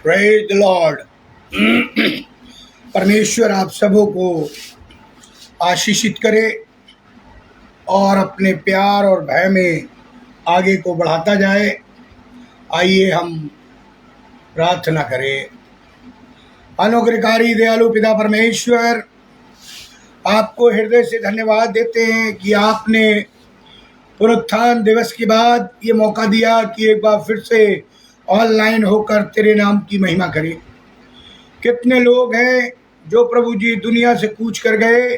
Praise the Lord. परमेश्वर आप सबों को आशीषित करे और अपने प्यार और भय में आगे को बढ़ाता जाए। आइए हम प्रार्थना करें। अनुग्रहकारी दयालु पिता परमेश्वर, आपको हृदय से धन्यवाद देते हैं कि आपने पुनरुत्थान दिवस के बाद ये मौका दिया कि एक बार फिर से ऑनलाइन होकर तेरे नाम की महिमा करें। कितने लोग हैं जो प्रभु जी दुनिया से कूच कर गए,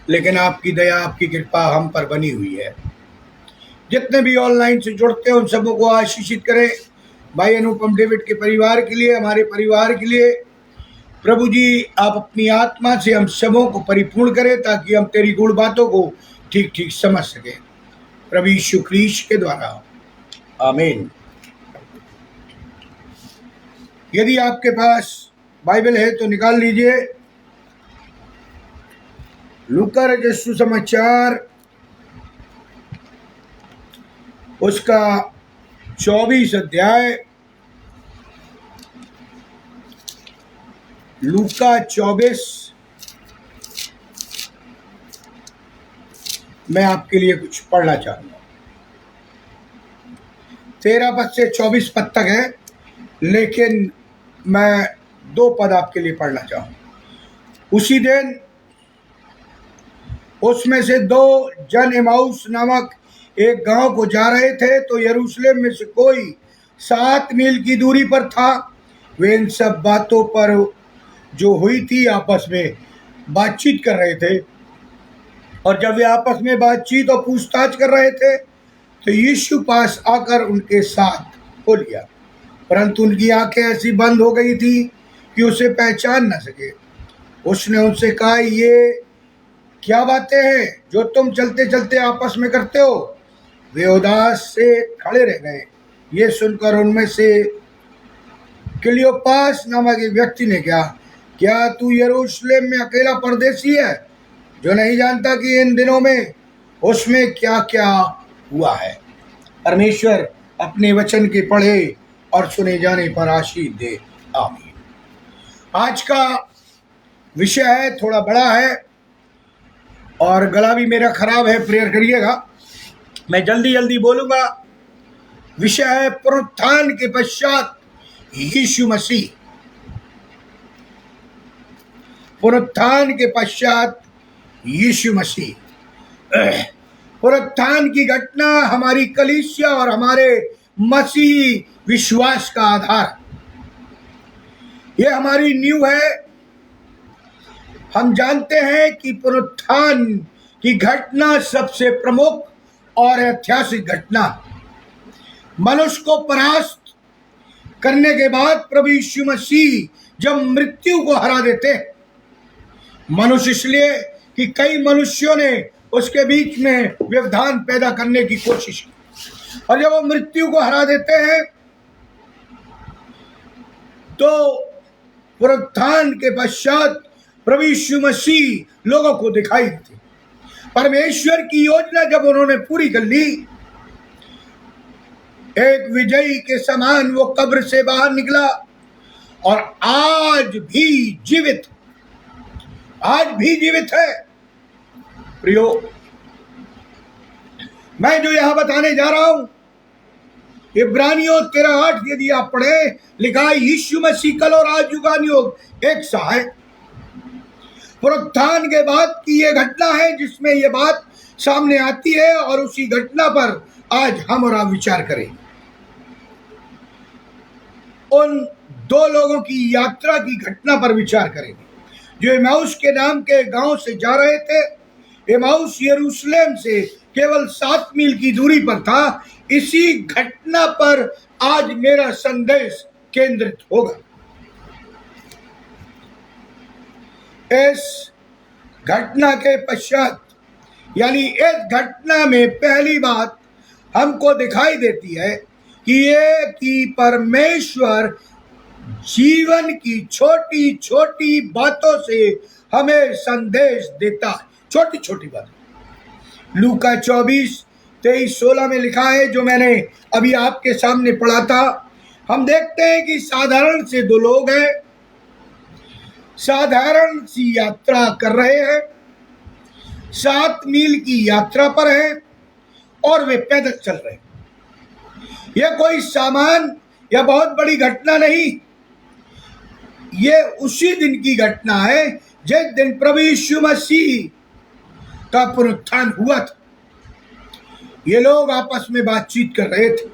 लेकिन आपकी दया आपकी कृपा हम पर बनी हुई है। जितने भी ऑनलाइन से जुड़ते हैं उन सबों को आशीषित करें। भाई अनुपम डेविड के परिवार के लिए, हमारे परिवार के लिए प्रभु जी आप अपनी आत्मा से हम सबों को परिपूर्ण करें ताकि हम तेरी गुण बातों को ठीक ठीक समझ सकें। प्रभु यीशु ख्रीस्त के द्वारा, आमीन। यदि आपके पास बाइबल है तो निकाल लीजिए। लूका रचित सुसमाचार उसका 24 अध्याय, लूका 24। मैं आपके लिए कुछ पढ़ना चाहूंगा। 13 पद से 24 पद तक है, लेकिन मैं 2 पद आपके लिए पढ़ना चाहूंगा। उसी दिन उसमें से 2 जन एमाउस नामक एक गांव को जा रहे थे, तो यरूशलेम में से कोई 7 मील की दूरी पर था। वे इन सब बातों पर जो हुई थी आपस में बातचीत कर रहे थे, और जब वे आपस में बातचीत और पूछताछ कर रहे थे तो यीशु पास आकर उनके साथ हो लिया, परंतु उनकी आंखें ऐसी बंद हो गई थी कि उसे पहचान न सके। उसने उनसे कहा, ये क्या बातें हैं जो तुम चलते चलते आपस में करते हो? वे उदास से खड़े रह गए। ये सुनकर उनमें से क्लियोपास नामक एक व्यक्ति ने कहा, क्या तू यरूशलेम में अकेला परदेसी है जो नहीं जानता कि इन दिनों में उसमें क्या क्या हुआ है? परमेश्वर अपने वचन के पढ़े और सुने जाने पर आशीष दे, आमीन। आज का विषय है, थोड़ा बड़ा है और गला भी मेरा खराब है, प्रेयर करिएगा। मैं जल्दी जल्दी बोलूंगा। विषय है पुनरुत्थान के पश्चात यीशु मसीह। पुनरुत्थान के पश्चात यीशु मसीह। पुनरुत्थान की घटना हमारी कलीसिया और हमारे मसीही विश्वास का आधार, ये हमारी नींव है। हम जानते हैं कि पुनरुत्थान की घटना सबसे प्रमुख और ऐतिहासिक घटना। मनुष्य को परास्त करने के बाद प्रभु यीशु मसीह जब मृत्यु को हरा देते, मनुष्य इसलिए कि कई मनुष्यों ने उसके बीच में व्यवधान पैदा करने की कोशिश की, और जब वो मृत्यु को हरा देते हैं तो पुनरुत्थान के पश्चात प्रभु यीशु मसीह लोगों को दिखाई देते। परमेश्वर की योजना जब उन्होंने पूरी कर ली, एक विजयी के समान वो कब्र से बाहर निकला और आज भी जीवित है। प्रियो, मैं जो यहां बताने जा रहा हूं, इब्रानियों 13:8 यदि आप पढ़े, लिखा है यीशु मसीह कल और आज युगानुयुग एक सा है। पुनरुत्थान के बाद की ये घटना है जिसमें ये बात सामने आती है, और उसी घटना पर आज हम और आप विचार करें। उन 2 लोगों की यात्रा की घटना पर विचार करेंगे जो एमाउस के नाम के गांव से जा रहे थे। एमाउस यरूशलेम से केवल 7 मील की दूरी पर था। इसी घटना पर आज मेरा संदेश केंद्रित होगा। इस घटना के पश्चात, यानी इस घटना में पहली बात हमको दिखाई देती है कि परमेश्वर जीवन की छोटी छोटी बातों से हमें संदेश देता है। छोटी छोटी बात। लूका 24:23-16 में लिखा है, जो मैंने अभी आपके सामने पढ़ा था। हम देखते हैं कि साधारण से दो लोग हैं, साधारण सी यात्रा कर रहे हैं, 7 मील की यात्रा पर हैं और वे पैदल चल रहे हैं। यह कोई सामान या बहुत बड़ी घटना नहीं, ये उसी दिन की घटना है जिस दिन प्रभु यीशु मसीह का पुनरुत्थान हुआ था। ये लोग आपस में बातचीत कर रहे थे।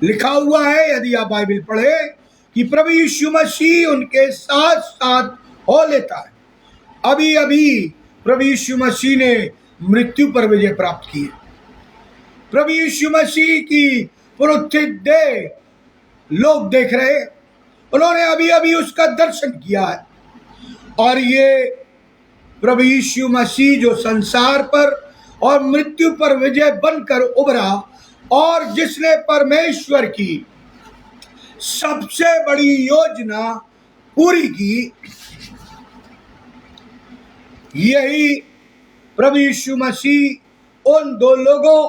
लिखा हुआ है, यदि आप बाइबल पढ़े, कि प्रभु यीशु मसीह उनके साथ साथ हो लेता है। अभी अभी प्रभु यीशु मसीह ने मृत्यु पर विजय प्राप्त की है। प्रभु यीशु मसीह की पुनरुत्थित देह लोग देख रहे, उन्होंने अभी अभी उसका दर्शन किया है। और ये प्रभु यीशु मसीह जो संसार पर और मृत्यु पर विजय बनकर उभरा और जिसने परमेश्वर की सबसे बड़ी योजना पूरी की, यही प्रभु यीशु मसीह उन दो लोगों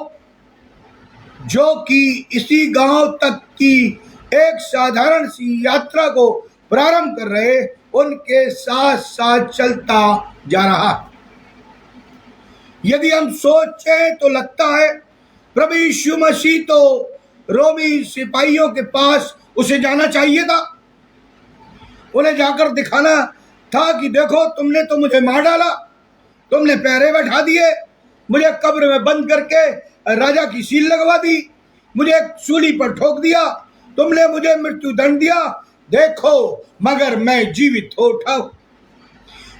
जो कि इसी गांव तक की एक साधारण सी यात्रा को प्रारंभ कर रहे, उनके साथ साथ चलता जा रहा। यदि हम सोचें तो लगता है प्रभु यीशु मसीह तो रोमी सिपाहियों के पास उसे जाना चाहिए था, उन्हें जाकर दिखाना था कि देखो तुमने तो मुझे मार डाला, तुमने पहरे बैठा दिए, मुझे कब्र में बंद करके राजा की सील लगवा दी, मुझे सूली पर ठोक दिया, तुमने मुझे मृत्यु दंड दिया, देखो मगर मैं जीवित हो उठा।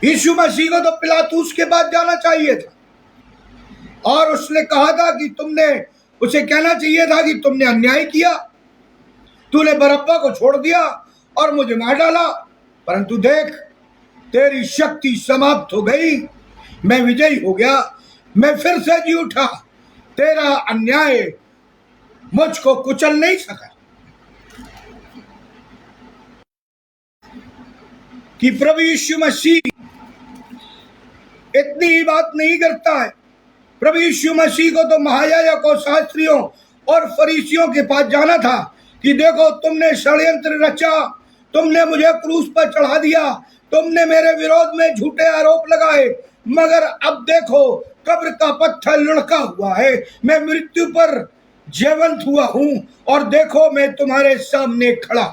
यीशु मसीह को तो पिलातुस के पास जाना चाहिए था और उसने कहा था कि तुमने, उसे कहना चाहिए था कि तुमने अन्याय किया, तूने बरअब्बा को छोड़ दिया और मुझे मार डाला, परंतु देख तेरी शक्ति समाप्त हो गई, मैं विजयी हो गया, मैं फिर से जी उठा, तेरा अन्याय मुझको कुचल नहीं सका। कि प्रभु यीशु मसीह इतनी ही बात नहीं करता है, प्रभु यीशु मसीह को तो महायाजकों, शास्त्रियों और फरीसियों के पास जाना था कि देखो तुमने षड्यंत्र रचा, तुमने मुझे क्रूस पर चढ़ा दिया, तुमने मेरे विरोध में झूठे आरोप लगाए, मगर अब देखो कब्र का पत्थर लुढ़का हुआ है, मैं मृत्यु पर जीवंत हुआ हूं और देखो मैं तुम्हारे सामने खड़ा।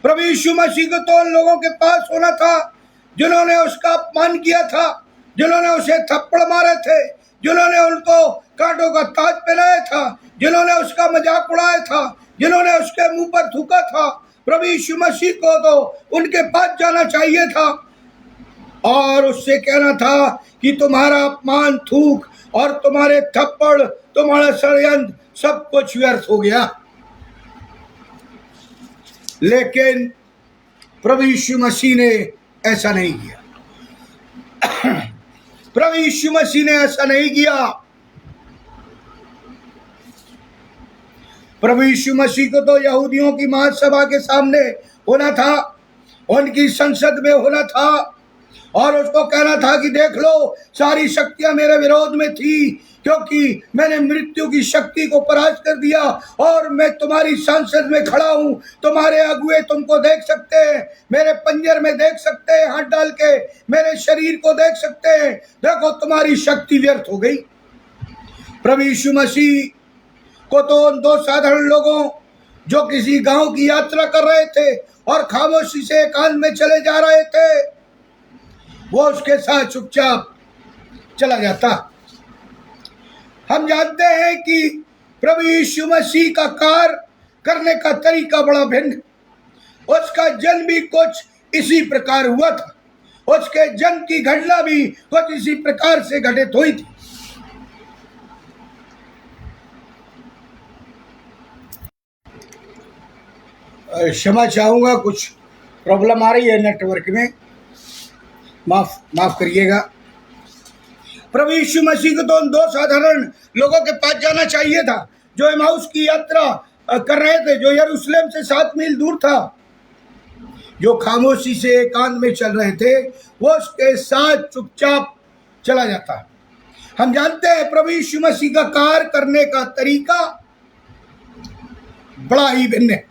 प्रभु यीशु मसीह को तो उन लोगों के पास होना था जिन्होंने उसका अपमान किया था, जिन्होंने उसे थप्पड़ मारे थे, जिन्होंने उनको कांटों का ताज पहनाया था, जिन्होंने उसका मजाक उड़ाया था, जिन्होंने उसके मुंह पर थूका था। प्रभु यीशु मसीह को तो उनके पास जाना चाहिए था और उससे कहना था कि तुम्हारा अपमान, थूक और तुम्हारे थप्पड़, तुम्हारा षड्यंत्र सब कुछ व्यर्थ हो गया। लेकिन प्रभु यीशु मसीह ने ऐसा नहीं किया। प्रभु यीशु मसीह ने ऐसा नहीं किया। प्रभु यीशु मसीह को तो यहूदियों की महासभा के सामने होना था, उनकी संसद में होना था और उसको कहना था कि देख लो सारी शक्तियां मेरे विरोध में थी, क्योंकि मैंने मृत्यु की शक्ति को परास्त कर दिया और मैं तुम्हारी संसद में खड़ा हूं, तुम्हारे अगुए तुमको देख सकते हैं, मेरे पंजर में देख सकते हैं, हाथ डाल के मेरे शरीर को देख सकते हैं, देखो तुम्हारी शक्ति व्यर्थ हो गई। प्रभु यीशु मसीह को तो उन दो साधारण लोगों जो किसी गांव की यात्रा कर रहे थे और खामोशी से एकांत में चले जा रहे थे, वो उसके साथ चुपचाप चला जाता। हम जानते हैं कि प्रभु यीशु मसीह का कार्य करने का तरीका बड़ा भिन्न, उसका जन्म भी कुछ इसी प्रकार हुआ था, उसके जन्म की घटना भी कुछ इसी प्रकार से घटित हुई थी। क्षमा चाहूंगा, कुछ प्रॉब्लम आ रही है नेटवर्क में, माफ करिएगा। प्रभु यीशु मसीह को तो उन दो साधारण लोगों के पास जाना चाहिए था जो एमाउस की यात्रा कर रहे थे, जो यरूशलेम से 7 मील दूर था, जो खामोशी से एकांत में चल रहे थे, वो उसके साथ चुपचाप चला जाता। हम जानते हैं प्रभु यीशु मसीह का कार्य करने का तरीका बड़ा ही भिन्न है।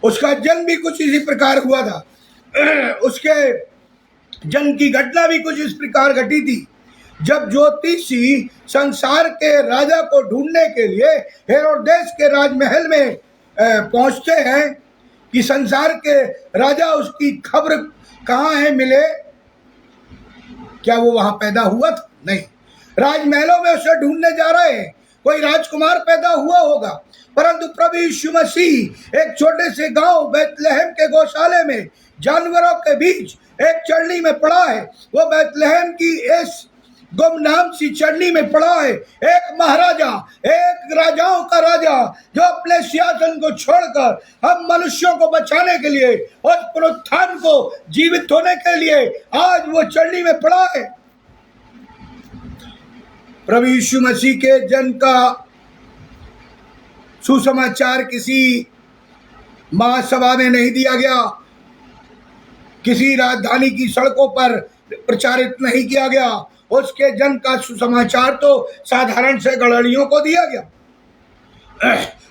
उसका जन्म भी कुछ इसी प्रकार हुआ था, उसके जन्म की घटना भी कुछ इस प्रकार घटी थी। जब ज्योतिषी संसार के राजा को ढूंढने के लिए हेरोदेस के राजमहल में पहुंचते हैं कि संसार के राजा उसकी खबर कहाँ है मिले, क्या वो वहां पैदा हुआ था? नहीं, राजमहलों में उसे ढूंढने जा रहे हैं, कोई राजकुमार पैदा हुआ होगा। परंतु प्रभु यीशु मसीह एक छोटे से गांव बैतलहम के गौशाले में जानवरों के बीच एक चरनी में पड़ा है। वो बैतलहम की इस गुमनाम सी चरनी में पड़ा है। एक महाराजा, एक राजाओं का राजा, जो अपने सिंहासन को छोड़कर हम मनुष्यों को बचाने के लिए और पुनरुत्थान को जीवित होने के लिए आज वो चरनी में पड़ा है। प्रभु यीशु मसीह के जन्म का सुसमाचार किसी महासभा में नहीं दिया गया, किसी राजधानी की सड़कों पर प्रचारित नहीं किया गया। उसके जन्म का सुसमाचार तो साधारण से गड़हड़ियों को दिया गया।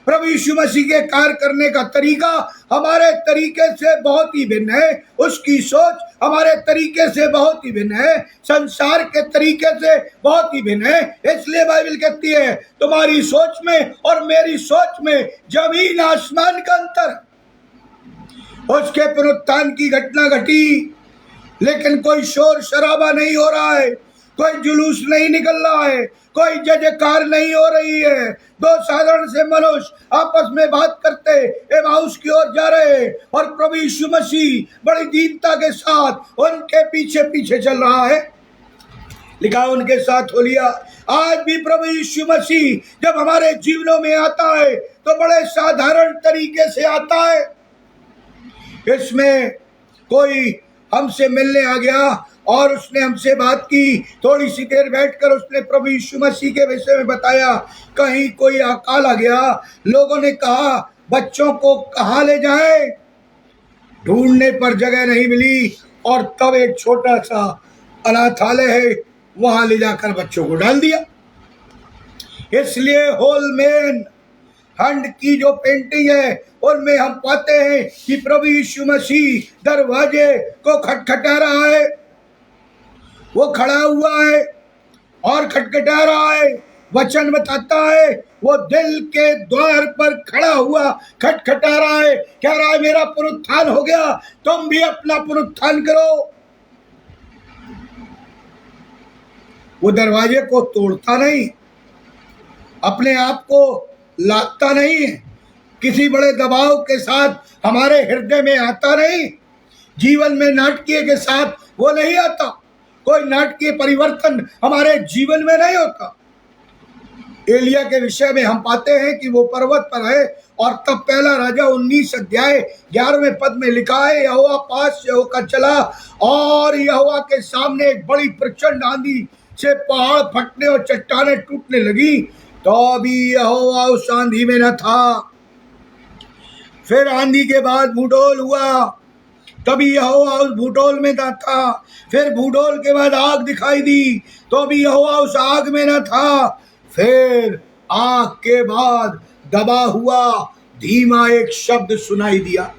प्रभु यीशु मसीह के कार्य करने का तरीका हमारे तरीके से बहुत ही भिन्न है, उसकी सोच हमारे तरीके से बहुत ही भिन्न है, संसार के तरीके से बहुत ही भिन्न है। इसलिए बाइबल कहती है तुम्हारी सोच में और मेरी सोच में जमीन आसमान का अंतर। उसके पुनरुत्थान की घटना घटी, लेकिन कोई शोर शराबा नहीं हो रहा है, कोई जुलूस नहीं निकल रहा है, कोई जयकार नहीं हो रही है। दो साधारण से मनुष्य आपस में बात करते एमाउस की ओर जा रहे हैं और प्रभु यीशु मसीह बड़ी दीनता के साथ उनके पीछे पीछे चल रहा है। लिखा उनके साथ हो लिया। आज भी प्रभु यीशु मसीह जब हमारे जीवनों में आता है तो बड़े साधारण तरीके से आता है। इसमें कोई हमसे मिलने आ गया और उसने हमसे बात की, थोड़ी सी देर बैठकर उसने प्रभु यीशु मसीह के विषय में बताया। कहीं कोई अकाल आ गया, लोगों ने कहा बच्चों को कहाँ ले जाएं, ढूंढने पर जगह नहीं मिली और तब एक छोटा सा अनाथालय है, वहां ले जाकर बच्चों को डाल दिया। इसलिए होलमैन हंड की जो पेंटिंग है उनमें हम पाते हैं कि प्रभु यीशु मसीह दरवाजे को खटखटा रहा है, वो खड़ा हुआ है और खटखटा रहा है। वचन बताता है वो दिल के द्वार पर खड़ा हुआ खटखटा रहा है, कह रहा है मेरा पुनरुत्थान हो गया, तुम भी अपना पुनरुत्थान करो। वो दरवाजे को तोड़ता नहीं, अपने आप को लादता नहीं है, किसी बड़े दबाव के साथ हमारे हृदय में आता नहीं, जीवन में नाटकीय के साथ वो नहीं आता, कोई नाटकीय परिवर्तन हमारे जीवन में नहीं होता। एलिया के विषय में हम पाते हैं कि वो पर्वत पर है और तब पहला राजा 19 अध्याय 11वें पद में लिखा है यहोवा पास से होकर चला और यहोवा के सामने एक बड़ी प्रचंड आंधी से पहाड़ फटने और चट्टानें टूटने लगी, तो अभी यहोवा उस आंधी में न था। फिर आंधी के बाद भूडोल हुआ, तभी यहोवा उस भूडोल में न था। फिर भूडोल के बाद आग दिखाई दी, तो अभी यहोवा उस आग में न था। फिर आग के बाद दबा हुआ धीमा एक शब्द सुनाई दिया।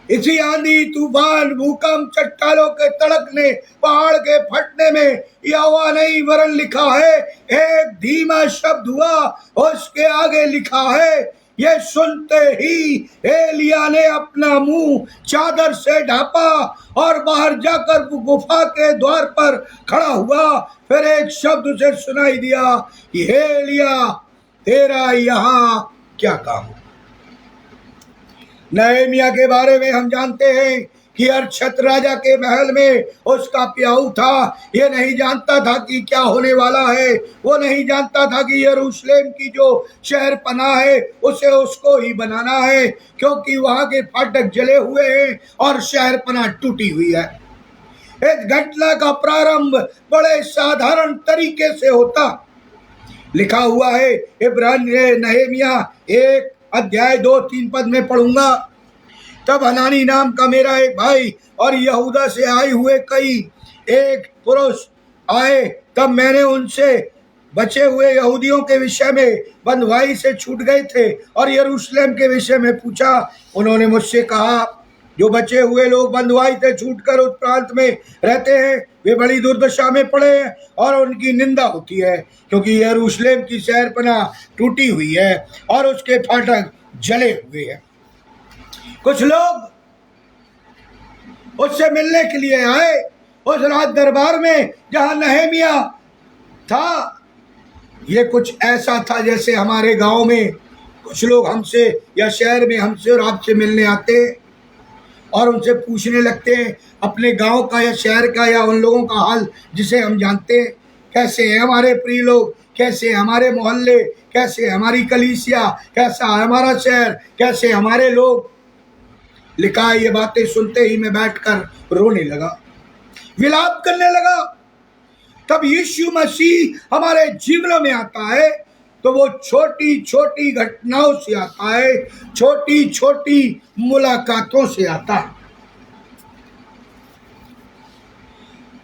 इसी आंधी तूफान भूकंप चट्टानों के तड़कने पहाड़ के फटने में यहोवा नहीं वरन लिखा है एक धीमा शब्द हुआ, उसके आगे लिखा है। ये सुनते ही एलिया ने अपना मुंह चादर से ढांपा और बाहर जाकर गुफा के द्वार पर खड़ा हुआ। फिर एक शब्द उसे सुनाई दिया, हे एलिया तेरा यहाँ क्या काम। नहमीया के बारे में हम जानते हैं कि अर्छत राजा के महल में उसका प्याऊ था। ये नहीं जानता था कि क्या होने वाला है, वो नहीं जानता था कि यरूशलेम की जो शहर पनाह है उसे उसको ही बनाना है, क्योंकि वहां के फाटक जले हुए हैं और शहर पनाह टूटी हुई है। इस घटना का प्रारंभ बड़े साधारण तरीके से होता। लिखा हुआ है इब्रानी नहमीया 1 अध्याय 2-3 पद में पढ़ूंगा। तब हनानी नाम का मेरा एक भाई और यहूदा से आए हुए कई एक पुरुष आए, तब मैंने उनसे बचे हुए यहूदियों के विषय में बंधुआई से छूट गए थे और यरूशलेम के विषय में पूछा। उन्होंने मुझसे कहा, जो बचे हुए लोग बंधुआई से छूटकर उस प्रांत में रहते हैं वे बड़ी दुर्दशा में पड़े हैं और उनकी निंदा होती है, क्योंकि यरूशलेम की शहरपनाह टूटी हुई है और उसके फाटक जले हुए हैं। कुछ लोग उससे मिलने के लिए आए उस रात दरबार में जहां नहमिया था। ये कुछ ऐसा था जैसे हमारे गांव में कुछ लोग हमसे या शहर में हमसे और आपसे मिलने आते हैं और उनसे पूछने लगते हैं अपने गांव का या शहर का या उन लोगों का हाल जिसे हम जानते हैं, कैसे हैं हमारे प्रिय लोग, कैसे हमारे मोहल्ले, कैसे हमारी कलीसिया, कैसा है हमारा शहर, कैसे हमारे लोग। लिखा है, ये बातें सुनते ही मैं बैठकर रोने लगा, विलाप करने लगा। तब यीशु मसीह हमारे जीवनों में आता है तो वो छोटी छोटी घटनाओं से आता है, छोटी छोटी मुलाकातों से आता है।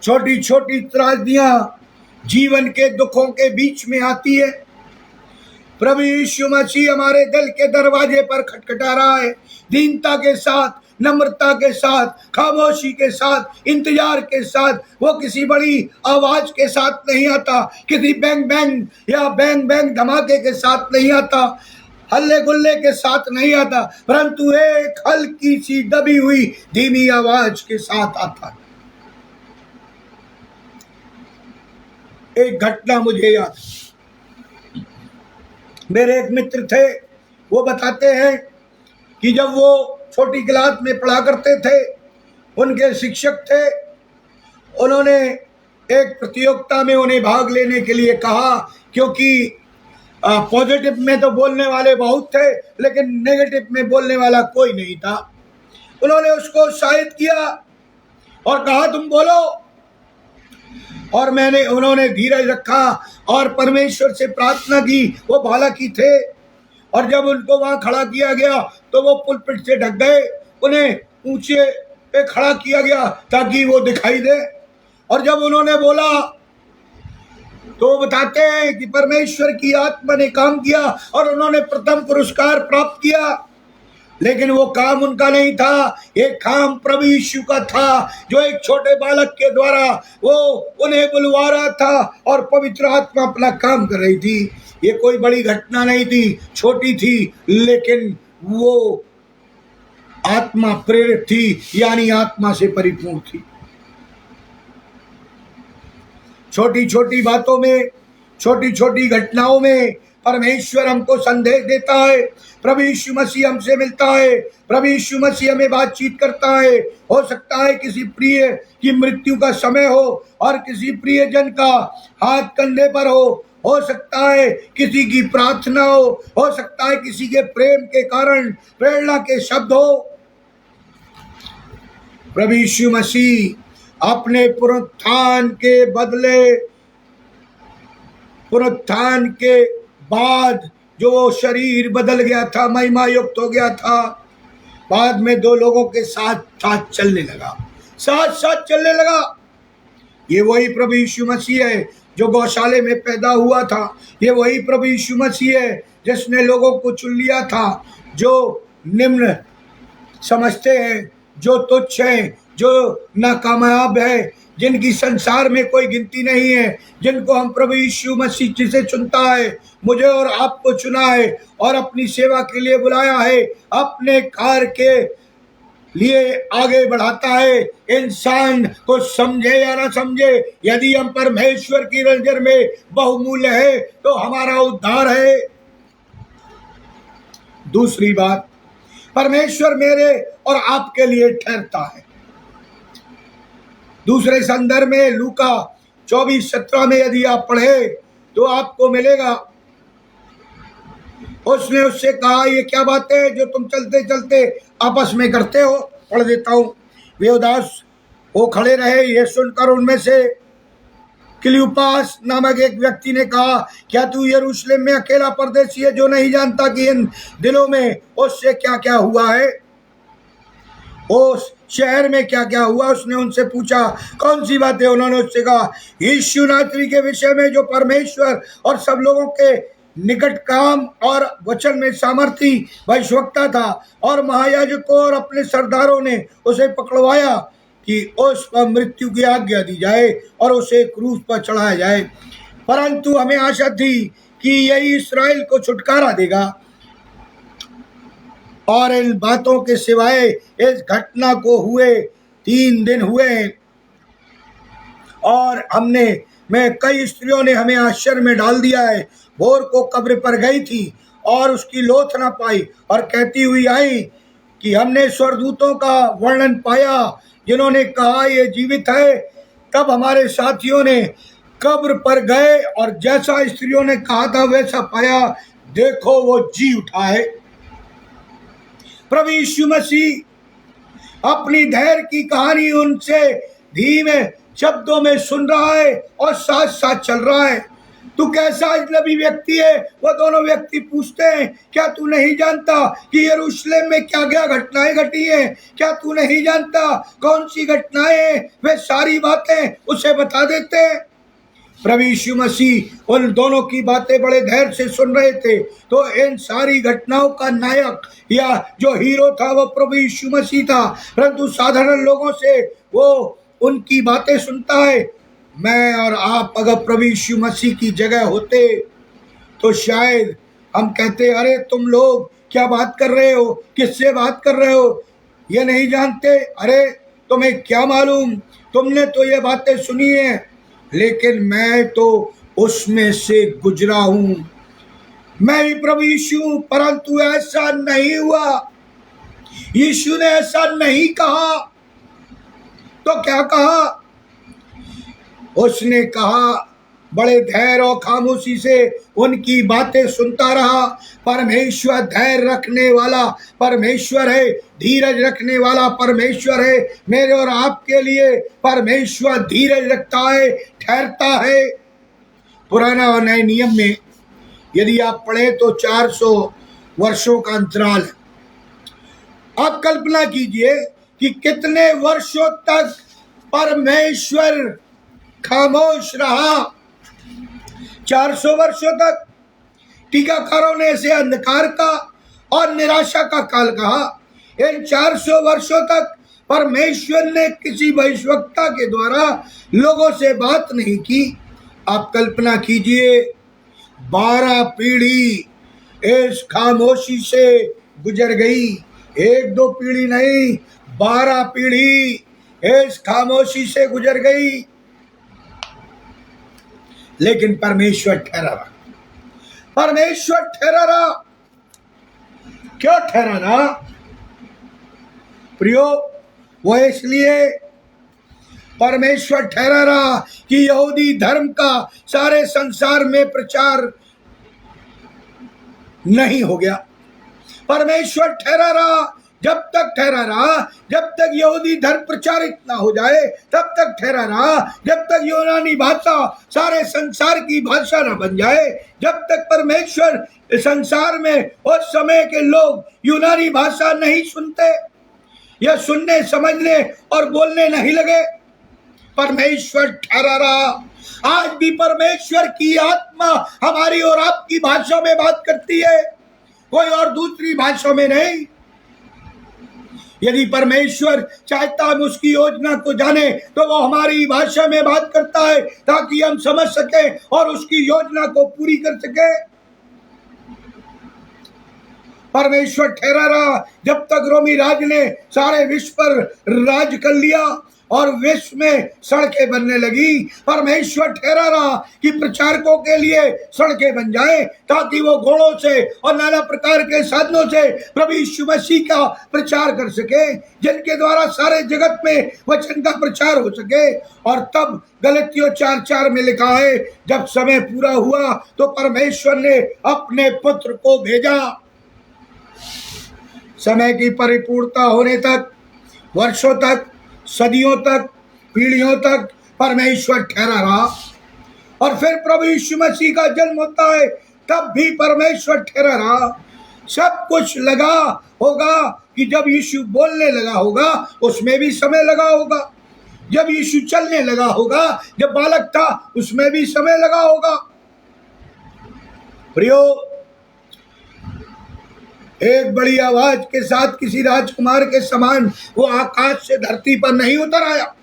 छोटी छोटी त्रासदियां जीवन के दुखों के बीच में आती है। प्रभु यीशु मसीह हमारे दिल के दरवाजे पर खटखटा रहा है, दीनता के साथ, नम्रता के साथ, खामोशी के साथ, इंतजार के साथ। वो किसी बड़ी आवाज के साथ नहीं आता, किसी बैंग बैंग या बैंग बैंग धमाके के साथ नहीं आता, हल्ले गुल्ले के साथ नहीं आता, परंतु एक हल्की सी दबी हुई धीमी आवाज के साथ आता है। एक घटना मुझे याद, मेरे एक मित्र थे, वो बताते हैं कि जब वो छोटी क्लास में पढ़ा करते थे, उनके शिक्षक थे, उन्होंने एक प्रतियोगिता में उन्हें भाग लेने के लिए कहा, क्योंकि पॉजिटिव में तो बोलने वाले बहुत थे लेकिन नेगेटिव में बोलने वाला कोई नहीं था। उन्होंने उसको उत्साहित किया और कहा तुम बोलो, और उन्होंने धीरज रखा और परमेश्वर से प्रार्थना की। वो बालकी थे और जब उनको वहां खड़ा किया गया तो वो पुलपिट से ढक गए, उन्हें ऊंचे पे खड़ा किया गया ताकि वो दिखाई दे। और जब उन्होंने बोला तो वो बताते हैं कि परमेश्वर की आत्मा ने काम किया और उन्होंने प्रथम पुरस्कार प्राप्त किया। लेकिन वो काम उनका नहीं था, ये काम प्रभु यीशु का था, जो एक छोटे बालक के द्वारा वो उन्हें बुलवा रहा था और पवित्र आत्मा अपना काम कर रही थी। ये कोई बड़ी घटना नहीं थी, छोटी थी, लेकिन वो आत्मा प्रेरित थी, यानी आत्मा से परिपूर्ण थी। छोटी छोटी बातों में, छोटी छोटी घटनाओं में परमेश्वर हमको संदेश देता है। प्रभु यीशु मसीह हमसे मिलता है, प्रभु यीशु मसीह हमें बातचीत करता है। हो सकता है किसी प्रिय की मृत्यु का समय हो और किसी प्रियजन का हाथ कंधे पर हो सकता है किसी की प्रार्थना हो सकता है किसी के प्रेम के कारण प्रेरणा के शब्द हो। प्रभु यीशु मसीह अपने पुनरुत्थान के बदले, पुनरुत्थान के बाद जो शरीर बदल गया था, महिमा युक्त हो गया था, बाद में दो लोगों के साथ साथ चलने लगा, साथ साथ चलने लगा। ये वही प्रभु यीशु मसीह है जो गौशाले में पैदा हुआ था। ये वही प्रभु यीशु मसीह है जिसने लोगों को चुन लिया था, जो निम्न समझते हैं, जो तुच्छ हैं, जो नाकामयाब है, जिनकी संसार में कोई गिनती नहीं है, जिनको हम प्रभु यीशु मसीह जिसे चुनता है, मुझे और आपको चुना है और अपनी सेवा के लिए बुलाया है, अपने कार्य के लिए आगे बढ़ाता है। इंसान को समझे या ना समझे, यदि हम परमेश्वर की नजर में बहुमूल्य है तो हमारा उद्धार है। दूसरी बात, परमेश्वर मेरे और आपके लिए ठहरता है। दूसरे संदर्भ में लूका 24:17 में यदि आप पढ़े तो आपको मिलेगा, उसने उससे कहा ये क्या बातें है जो तुम चलते चलते आपस में करते हो। पढ़ देता हूं। वे उदास हो खड़े रहे, ये सुनकर उनमें से क्लियोपास नामक एक व्यक्ति ने कहा, क्या तू यरूशलेम में अकेला परदेसी है जो नहीं जानता कि इन दिनों में उससे क्या क्या हुआ है। उस शहर में क्या क्या हुआ। उसने उनसे पूछा कौन सी बातें। उन्होंने उससे कहा यीशु नासरी के विषय में जो परमेश्वर और सब लोगों के निकट काम और वचन में सामर्थी भविष्यवक्ता था, और महायाजकों और अपने सरदारों ने उसे पकड़वाया कि उस पर मृत्यु की आज्ञा दी जाए और उसे क्रूस पर चढ़ाया जाए। परंतु हमें आशा थी कि यही इस्राएल को छुटकारा देगा, और इन बातों के सिवाय इस घटना को हुए 3 दिन हुए, और मैं कई स्त्रियों ने हमें आश्चर्य में डाल दिया है। भोर को कब्र पर गई थी और उसकी लोथ ना पाई, और कहती हुई आई कि हमने स्वर्गदूतों का वर्णन पाया जिन्होंने कहा ये जीवित है। तब हमारे साथियों ने कब्र पर गए और जैसा स्त्रियों ने कहा था वैसा पाया, देखो वो जी उठा है। प्रभु यीशु मसीह अपनी धैर्य की कहानी उनसे धीमे शब्दों में सुन रहा है और साथ साथ चल रहा है। तू कैसा अजनबी व्यक्ति है? वो दोनों व्यक्ति पूछते हैं क्या तू नहीं जानता कि यरूशलेम में क्या क्या घटनाएं घटी हैं? क्या तू नहीं जानता कौन सी घटनाएं? वे सारी बातें उसे बता देते हैं। प्रभु यीशु मसीह उन दोनों की बातें बड़े धैर्य से सुन रहे थे। तो इन सारी घटनाओं का नायक या जो हीरो था वो प्रभु यीशु मसीह था, परंतु साधारण लोगों से वो उनकी बातें सुनता है। मैं और आप अगर प्रभु यीशु मसीह की जगह होते तो शायद हम कहते अरे तुम लोग क्या बात कर रहे हो, किससे बात कर रहे हो, ये नहीं जानते, अरे तुम्हें क्या मालूम, तुमने तो ये बातें सुनी है, लेकिन मैं तो उसमें से गुजरा हूं। मैं भी प्रभु यीशु हूं, परंतु ऐसा नहीं हुआ। यीशु ने ऐसा नहीं कहा। तो क्या कहा? उसने कहा, बड़े धैर्य और खामोशी से उनकी बातें सुनता रहा। परमेश्वर धैर्य रखने वाला परमेश्वर है, धीरज रखने वाला परमेश्वर है। मेरे और आपके लिए परमेश्वर धीरज रखता है, ठहरता है। पुराना और नए नियम में यदि आप पढ़े तो 400 वर्षों का अंतराल है। आप कल्पना कीजिए कि कितने वर्षों तक परमेश्वर खामोश रहा। 400 वर्षों तक। टीकाकारों ने इसे अंधकार का और निराशा का काल कहा। इन 400 वर्षों तक परमेश्वर ने किसी भविष्यवक्ता के द्वारा लोगों से बात नहीं की। आप कल्पना कीजिए 12 पीढ़ी इस खामोशी से गुजर गई। 1-2 पीढ़ी नहीं, 12 पीढ़ी इस खामोशी से गुजर गई। लेकिन परमेश्वर ठहरा रहा। परमेश्वर ठहरा रहा। क्यों ठहरा रहा प्रियो? वो इसलिए परमेश्वर ठहरा रहा कि यहूदी धर्म का सारे संसार में प्रचार नहीं हो गया। परमेश्वर ठहरा रहा। जब तक ठहरा रहा, जब तक यहूदी धर्म प्रचारित ना हो जाए तब तक ठहरा रहा। जब तक यूनानी भाषा सारे संसार की भाषा ना बन जाए, जब तक परमेश्वर संसार में उस समय के लोग यूनानी भाषा नहीं सुनते या सुनने समझने और बोलने नहीं लगे, परमेश्वर ठहरा रहा। आज भी परमेश्वर की आत्मा हमारी और आपकी भाषा में बात करती है, कोई और दूसरी भाषा में नहीं। यदि परमेश्वर चाहता हम उसकी योजना को जाने तो वो हमारी भाषा में बात करता है ताकि हम समझ सके और उसकी योजना को पूरी कर सके। परमेश्वर ठहरा रहा जब तक रोमी राज ने सारे विश्व पर राज कर लिया और विश्व में सड़कें बनने लगी। परमेश्वर ठहरा रहा कि प्रचारकों के लिए सड़कें बन जाए ताकि वो घोड़ों से और नाना प्रकार के साधनों से प्रभु यीशु मसीह का प्रचार कर सके, जिनके द्वारा सारे जगत में वचन का प्रचार हो सके। और तब गलतियों 4:4 में लिखा है, जब समय पूरा हुआ तो परमेश्वर ने अपने पुत्र को भेजा। समय की परिपूर्णता होने तक, वर्षों तक, सदियों तक, पीढ़ियों तक परमेश्वर ठहरा रहा। और फिर प्रभु यीशु मसीह का जन्म होता है, तब भी परमेश्वर ठहरा रहा। सब कुछ लगा होगा कि जब यीशु बोलने लगा होगा उसमें भी समय लगा होगा, जब यीशु चलने लगा होगा, जब बालक था उसमें भी समय लगा होगा। प्रियो, एक बड़ी आवाज के साथ किसी राजकुमार के समान वो आकाश से धरती पर नहीं उतर आया।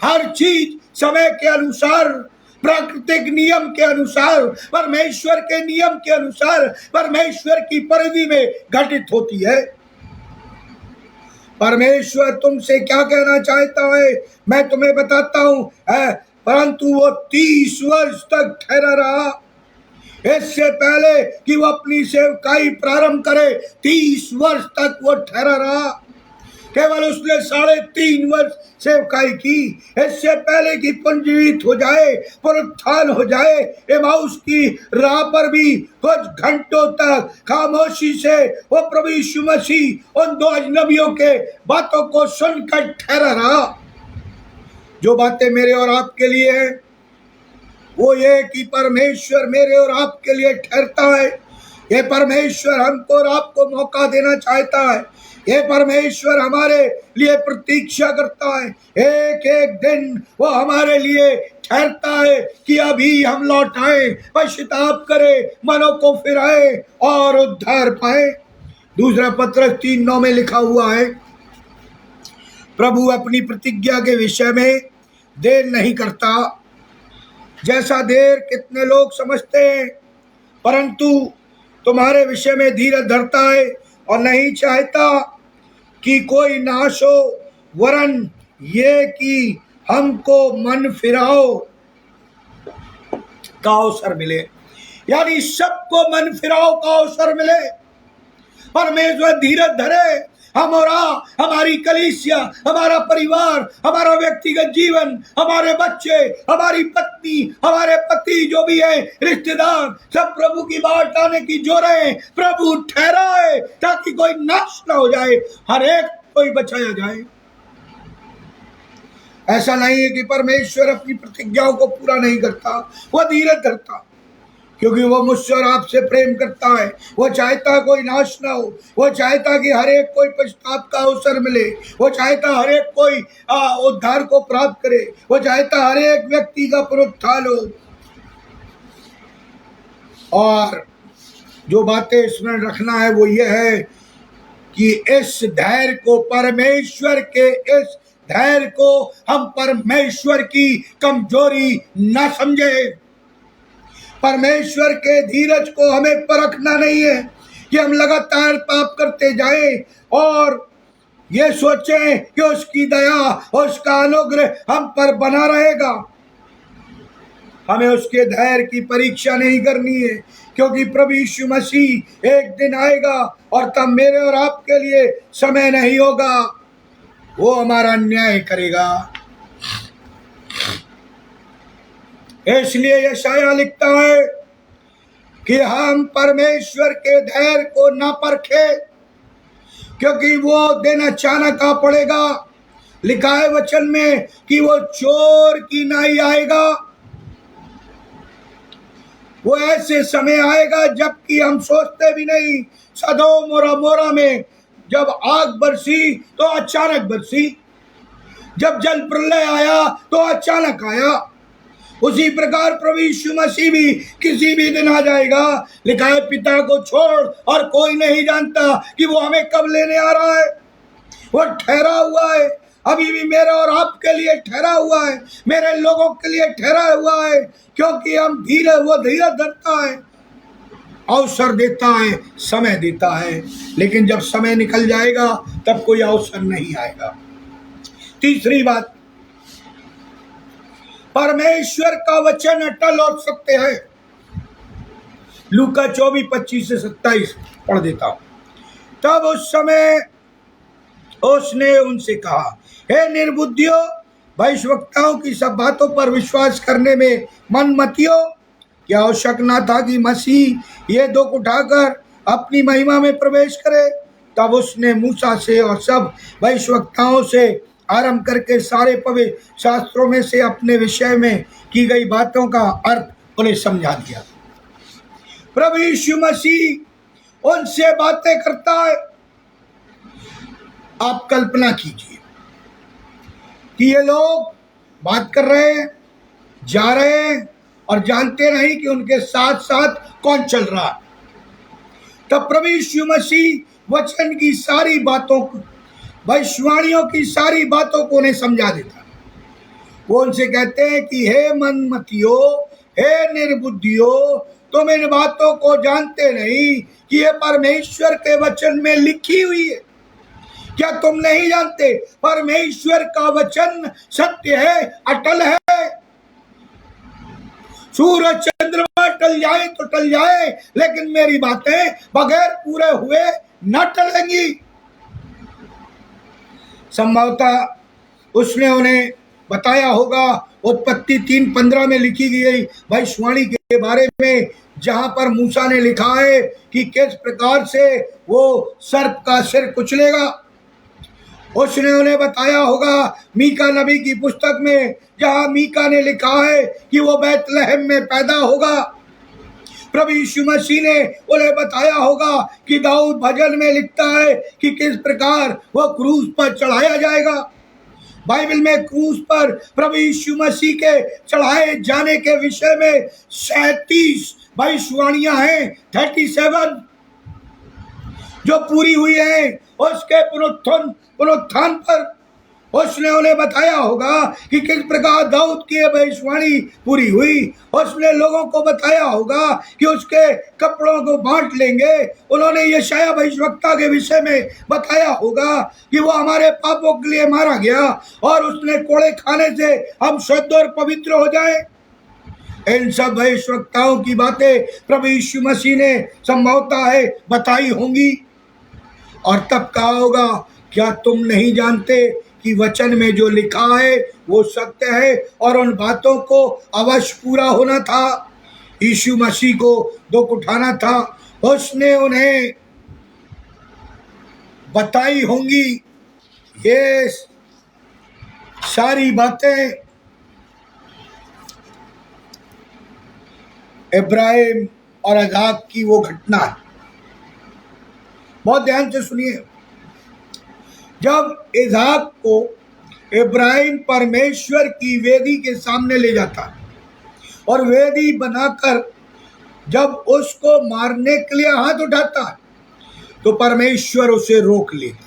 हर चीज समय के अनुसार, प्राकृतिक नियम के अनुसार, परमेश्वर के नियम के अनुसार, परमेश्वर की परिधि में घटित होती है। परमेश्वर तुमसे क्या कहना चाहता है मैं तुम्हें बताता हूं, परंतु वो 30 वर्ष तक ठहरा रहा। इससे पहले कि वो अपनी सेवकाई प्रारंभ करे 30 वर्ष तक वो ठहरा रहा। केवल उसने 3.5 वर्ष सेवकाई की। इससे पहले कि पुनर्जीवित हो जाए, पुनरुत्थान हो जाए, एमाउस की राह पर भी कुछ घंटों तक खामोशी से वो प्रभु यीशु मसीह उन 2 अजनबियों के बातों को सुनकर ठहरा रहा। जो बातें मेरे और आपके लिए हैं वो ये कि परमेश्वर मेरे और आपके लिए ठहरता है। ये परमेश्वर हमको और आपको मौका देना चाहता है। ये परमेश्वर हमारे लिए प्रतीक्षा करता है। एक एक दिन वो हमारे लिए ठहरता है कि अभी हम लौट आए, पश्चाताप करें, मनों को फिराए और उद्धार पाए। दूसरा पत्रस 3:9 में लिखा हुआ है, प्रभु अपनी प्रतिज्ञा के विषय में देर नहीं करता जैसा देर कितने लोग समझते हैं, परंतु तुम्हारे विषय में धीरज धरता है और नहीं चाहता कि कोई नाश हो, वरन ये कि हमको मन फिराओ का अवसर मिले। यानी सबको मन फिराओ का अवसर मिले। परमेश्वर धीरज धरे। हम और हमारी कलीसिया, हमारा परिवार, हमारा व्यक्तिगत जीवन, हमारे बच्चे, हमारी पत्नी, हमारे पति जो भी है, रिश्तेदार, सब प्रभु की बाट आने की जो रहे, प्रभु ठहराए ताकि कोई नाश ना हो जाए, हर एक कोई बचाया जाए। ऐसा नहीं है कि परमेश्वर अपनी प्रतिज्ञाओं को पूरा नहीं करता, वह धीरज धरता, क्योंकि वो मुझसे और आपसे प्रेम करता है। वो चाहता कोई नाश ना हो, वो चाहता कि हर एक कोई पश्चाताप का अवसर मिले, वो चाहता हर एक कोई उद्धार को प्राप्त करे, वो चाहता हर एक व्यक्ति का पुनरुत्थान हो। और जो बातें स्मरण रखना है वो ये है कि इस धैर्य को, परमेश्वर के इस धैर्य को हम परमेश्वर की कमजोरी न समझे। परमेश्वर के धीरज को हमें परखना नहीं है कि हम लगातार पाप करते जाएं और ये सोचें कि उसकी दया, उसका अनुग्रह हम पर बना रहेगा। हमें उसके धैर्य की परीक्षा नहीं करनी है, क्योंकि प्रभु यीशु मसीह एक दिन आएगा और तब मेरे और आपके लिए समय नहीं होगा। वो हमारा न्याय करेगा। इसलिए यशायाह लिखता है कि हम परमेश्वर के धैर्य को न परखे, क्योंकि वो दिन अचानक आ पड़ेगा। लिखा है वचन में कि वो चोर की नाई आएगा। वो ऐसे समय आएगा जबकि हम सोचते भी नहीं। सदोम और अमोरा में जब आग बरसी तो अचानक बरसी, जब जल प्रलय आया तो अचानक आया। उसी प्रकार प्रभु यीशु मसीह भी किसी भी दिन आ जाएगा। लिखा है पिता को छोड़ और कोई नहीं जानता कि वो हमें कब लेने आ रहा है। वो ठहरा हुआ है, अभी भी मेरे और आपके लिए ठहरा हुआ है, मेरे लोगों के लिए ठहरा हुआ है, क्योंकि हम वो धीरज धरता है, अवसर देता है, समय देता है। लेकिन जब समय निकल जाएगा तब कोई अवसर नहीं आएगा। तीसरी बात, परमेश्वर का वचन अटल और सत्य है। लूका 24:25 से 27 पढ़ देता हूं। तब उस समय उसने उनसे कहा, हे निर्बुद्धियों, भविष्यवक्ताओं की सब बातों पर विश्वास करने में मन मतियो, क्या आवश्यक ना था कि मसीह ये दुख उठाकर अपनी महिमा में प्रवेश करे। तब उसने मूसा से और सब भविष्यवक्ताओं से आरंभ करके सारे पवित्र शास्त्रों में से अपने विषय में की गई बातों का अर्थ उन्हें समझा दिया। प्रभु यीशु मसीह उनसे बातें करता है आप कल्पना कीजिए कि ये लोग बात कर रहे हैं, जा रहे हैं और जानते नहीं कि उनके साथ साथ कौन चल रहा है। तब प्रभु यीशु मसीह वचन की सारी बातों को, भविष्यवाणियों की सारी बातों को उन्हें समझा देता। वो उनसे कहते हैं कि हे मनमतियो, हे निर्बुद्धियो, तुम इन बातों को जानते नहीं कि ये परमेश्वर के वचन में लिखी हुई है। क्या तुम नहीं जानते परमेश्वर का वचन सत्य है, अटल है। सूरज चंद्रमा टल जाए तो टल जाए, लेकिन मेरी बातें बगैर पूरे हुए न टलेंगी। संभवतः उसने उन्हें बताया होगा उत्पत्ति 3:15 में लिखी गई भविष्यवाणी के बारे में, जहां पर मूसा ने लिखा है कि किस प्रकार से वो सर्प का सिर कुचलेगा। उसने उन्हें बताया होगा मीका नबी की पुस्तक में, जहां मीका ने लिखा है कि वो बैतलहम में पैदा होगा। प्रभु यीशु मसीह ने उन्हें बताया होगा कि दाऊद भजन में लिखता है कि किस प्रकार वह क्रूस पर चढ़ाया जाएगा। बाइबल में क्रूस पर प्रभु यीशु मसीह के चढ़ाए जाने के विषय में 37 भविष्यवाणियां हैं, 37 जो पूरी हुई है। उसके पुनरुत्थान पर उसने उन्हें बताया होगा कि किस प्रकार दाऊद की भविष्यवाणी पूरी हुई। उसने लोगों को बताया होगा कि उसके कपड़ों को बांट लेंगे। उन्होंने यशायाह भविष्यवक्ता के विषय में बताया होगा कि वो हमारे पापों के लिए मारा गया और उसने कोड़े खाने से हम शुद्ध और पवित्र हो जाए। इन सब भविष्यवक्ताओं की बातें प्रभु यीशु मसीह ने संभवतः है बताई होंगी। और तब कहा होगा, क्या तुम नहीं जानते कि वचन में जो लिखा है वो सत्य है और उन बातों को अवश्य पूरा होना था। यीशु मसीह को दुख उठाना था, उसने उन्हें बताई होंगी ये सारी बातें। इब्राहिम और इज़हाक की वो घटना है, बहुत ध्यान से सुनिए। जब इज़हाक को इब्राहिम परमेश्वर की वेदी के सामने ले जाता है और वेदी बनाकर जब उसको मारने के लिए हाथ उठाता है, तो परमेश्वर उसे रोक लेता,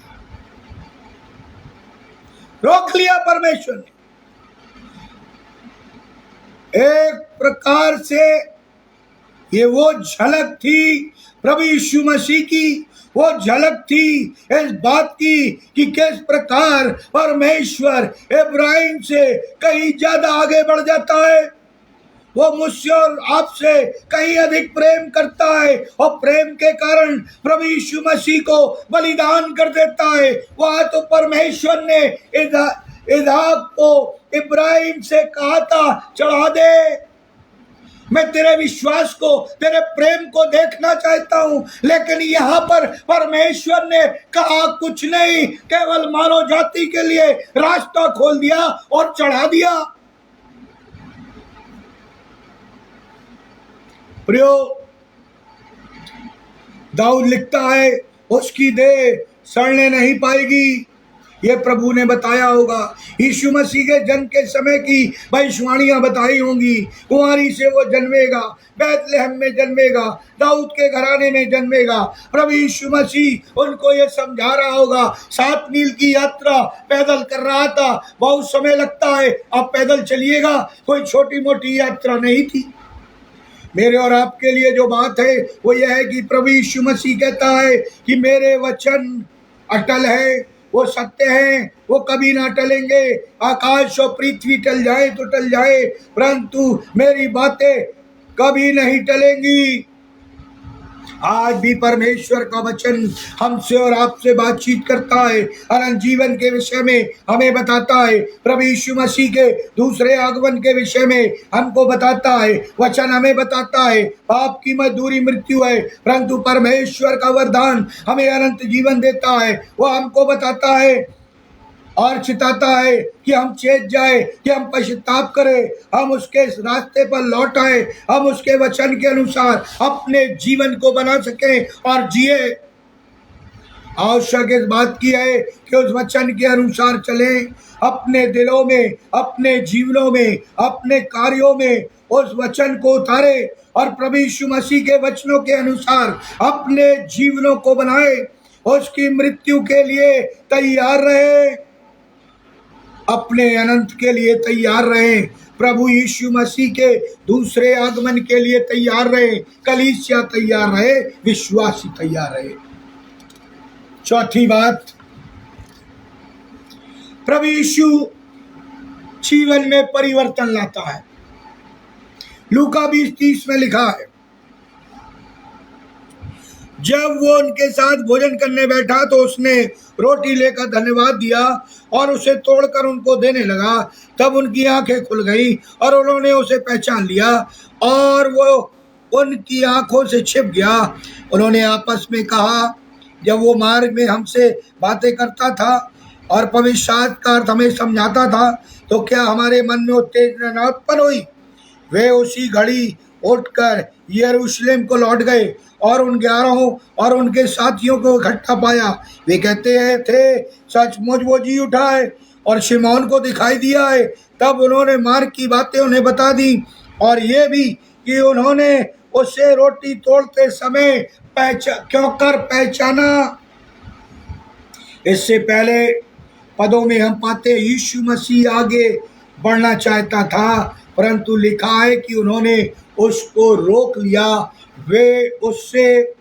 रोक लिया परमेश्वर ने। एक प्रकार से ये वो झलक थी प्रभु यीशु मसीह की, वो झलक थी इस बात की कि किस प्रकार परमेश्वर इब्राहिम से कहीं ज्यादा आगे बढ़ जाता है। वो मुझसे और आपसे कहीं अधिक प्रेम करता है और प्रेम के कारण प्रभु यीशु मसीह को बलिदान कर देता है। वहां तो परमेश्वर ने इज़हाक को इब्राहिम से कहा था, चढ़ा दे, मैं तेरे विश्वास को, तेरे प्रेम को देखना चाहता हूं। लेकिन यहां पर परमेश्वर ने कहा कुछ नहीं, केवल मानव जाति के लिए रास्ता खोल दिया और चढ़ा दिया। प्रियो, दाऊद लिखता है उसकी देह सड़ने नहीं पाएगी, ये प्रभु ने बताया होगा। यीशु मसीह के जन्म के समय की भविष्यवाणियां बताई होंगी। कुंवारी से वो जन्मेगा, बैतलहम में जन्मेगा, दाऊद के घराने में जन्मेगा। प्रभु यीशु मसीह उनको ये समझा रहा होगा। 7 मील की यात्रा पैदल कर रहा था, बहुत समय लगता है, अब पैदल चलिएगा, कोई छोटी मोटी यात्रा नहीं थी। मेरे और आपके लिए जो बात है वो यह है कि प्रभु यीशु मसीह कहता है कि मेरे वचन अटल है, वो सत्य हैं, वो कभी ना टलेंगे। आकाश और पृथ्वी टल जाए तो टल जाए, परंतु मेरी बातें कभी नहीं टलेंगी। आज भी परमेश्वर का वचन हमसे और आपसे बातचीत करता है, अनंत जीवन के विषय में हमें बताता है, प्रभु यीशु मसीह के दूसरे आगमन के विषय में हमको बताता है। वचन हमें बताता है पाप की मजदूरी मृत्यु है, परंतु परमेश्वर का वरदान हमें अनंत जीवन देता है। वह हमको बताता है और चिताता है कि हम चेत जाए, कि हम पश्चाताप करें, हम उसके रास्ते पर लौट आए, हम उसके वचन के अनुसार अपने जीवन को बना सकें और जिए। आवश्यक इस बात की है कि उस वचन के अनुसार चलें, अपने दिलों में, अपने जीवनों में, अपने कार्यों में उस वचन को उतारे और प्रभु यीशु मसीह के वचनों के अनुसार अपने जीवनों को बनाए, उसकी मृत्यु के लिए तैयार रहे, अपने अनंत के लिए तैयार रहे, प्रभु यीशु मसीह के दूसरे आगमन के लिए तैयार रहे, कलीसिया तैयार रहे, विश्वासी तैयार रहे। चौथी बात, प्रभु यीशु जीवन में परिवर्तन लाता है। लूका 20:30 में लिखा है, जब वो उनके साथ भोजन करने बैठा तो उसने रोटी लेकर धन्यवाद दिया और उसे तोड़कर उनको देने लगा। तब उनकी आंखें खुल गई और उन्होंने उसे पहचान लिया और वो उनकी आंखों से छिप गया। उन्होंने आपस में कहा, जब वो मार्ग में हमसे बातें करता था और पवित्र शास्त्र का अर्थ हमें समझाता था, तो क्या हमारे मन में उत्तेजना न उत्पन्न हुई? वे उसी घड़ी उठकर यरूशलेम को लौट गए और उन 11 और उनके साथियों को इकट्ठा पाया। वे कहते हैं थे, सचमुच वो जी उठा है और शिमौन को दिखाई दिया है। तब उन्होंने मार्ग की बातें उन्हें बता दी और ये भी कि उन्होंने उससे रोटी तोड़ते समय पहचाना। इससे पहले पदों में हम पाते यीशु मसीह आगे बढ़ना चाहता था, परंतु लिखा है कि उन्होंने उसको रोक लिया। वे उससे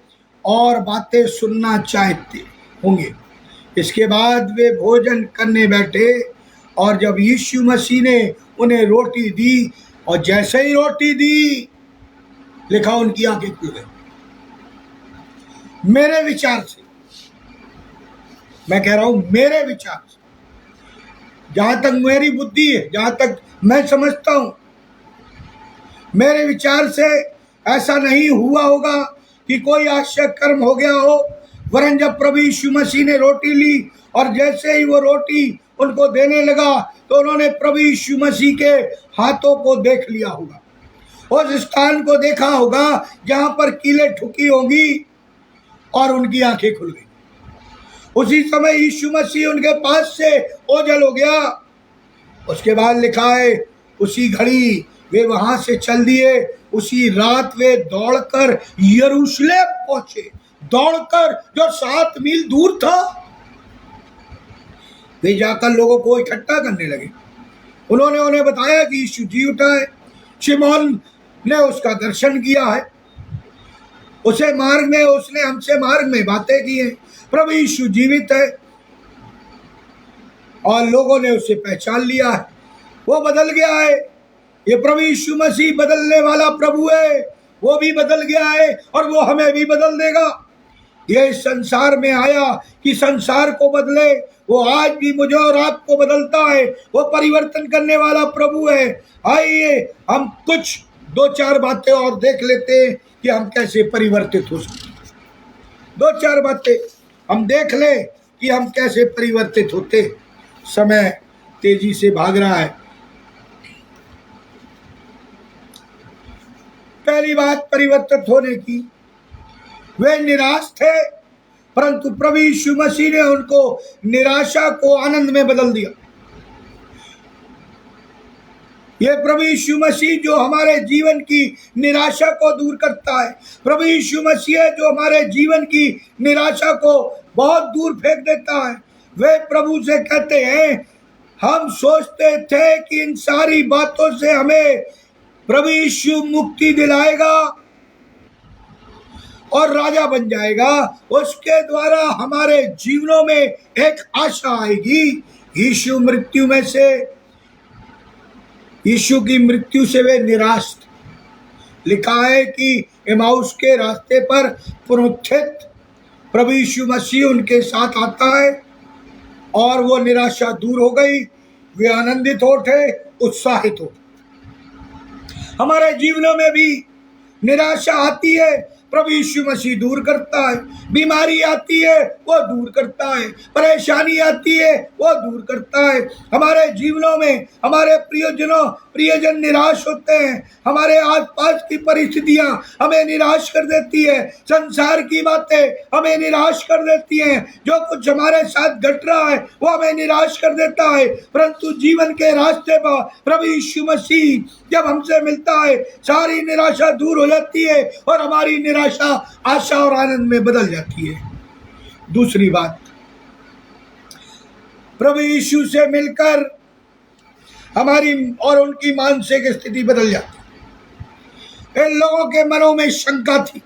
और बातें सुनना चाहते होंगे। इसके बाद वे भोजन करने बैठे और जब यीशु मसीह ने उन्हें रोटी दी और जैसे ही रोटी दी, लिखा उनकी आंखें खुल गई। मेरे विचार से, मैं कह रहा हूं मेरे विचार से, जहां तक मेरी बुद्धि है, जहां तक मैं समझता हूं, मेरे विचार से ऐसा नहीं हुआ होगा कि कोई आश्चर्य कर्म हो गया हो, वरन जब प्रभु यीशु मसीह ने रोटी ली और जैसे ही वो रोटी उनको देने लगा तो उन्होंने प्रभु यीशु मसीह के हाथों को देख लिया होगा, उस स्थान को देखा होगा जहां पर कीलें ठुकी होंगी और उनकी आंखें खुल गई। उसी समय यीशु मसीह उनके पास से ओझल हो गया। उसके बाद लिखा है, उसी घड़ी वे वहां से चल दिए। उसी रात वे दौड़कर यरूशलेम पहुंचे, दौड़कर, जो 7 मील दूर था। वे जाकर लोगों को इकट्ठा करने लगे। उन्होंने उन्हें बताया कि यीशु जी उठा है। शिमोन ने उसका दर्शन किया है, उसने हमसे मार्ग में बातें की हैं। प्रभु यीशु जीवित है और लोगों ने उसे पहचान लिया है। वो बदल गया है। ये प्रभु यीशु मसीह बदलने वाला प्रभु है। वो भी बदल गया है और वो हमें भी बदल देगा। ये इस संसार में आया कि संसार को बदले। वो आज भी मुझे और आपको बदलता है। वो परिवर्तन करने वाला प्रभु है। आइए हम कुछ 2-4 बातें और देख लेते हैं कि हम कैसे परिवर्तित हो सकते हैं। 2-4 बातें हम देख लें कि हम कैसे परिवर्तित होते। समय तेजी से भाग रहा है। पहली बात परिवर्तित होने की, वे निराश थे, परंतु प्रभु यीशु मसीह ने उनको निराशा को आनंद में बदल दिया। ये प्रभु यीशु मसीह जो हमारे जीवन की निराशा को दूर करता है। प्रभु यीशु मसीह है जो हमारे जीवन की निराशा को बहुत दूर फेंक देता है। वे प्रभु से कहते हैं, हम सोचते थे कि इन सारी बातों से हमें प्रभु यीशु मुक्ति दिलाएगा और राजा बन जाएगा। उसके द्वारा हमारे जीवनों में एक आशा आएगी। यीशु की मृत्यु से वे निराश थे। लिखा है कि एमाउस के रास्ते पर पुनरुत्थित प्रभु यीशु मसीह उनके साथ आता है और वो निराशा दूर हो गई। वे आनंदित हो उठे, उत्साहित हो। हमारे जीवनों में भी निराशा आती है, प्रभु यीशु मसीह दूर करता है। बीमारी आती है वो दूर करता है, परेशानी आती है वो दूर करता है। हमारे जीवनों में हमारे प्रियजन निराश होते हैं, हमारे आसपास की परिस्थितियां हमें निराश कर देती है, संसार की बातें हमें निराश कर देती हैं, जो कुछ हमारे साथ घट रहा है वो हमें निराश कर देता है। परंतु जीवन के रास्ते पर प्रभु यीशु मसीह जब हमसे मिलता है, सारी निराशा दूर हो जाती है और हमारी निराशा आशा और आनंद में बदल जाती है। दूसरी बात, प्रभु यीशु से मिलकर हमारी और उनकी मानसिक स्थिति बदल जाती है। इन लोगों के मनों में शंका थी,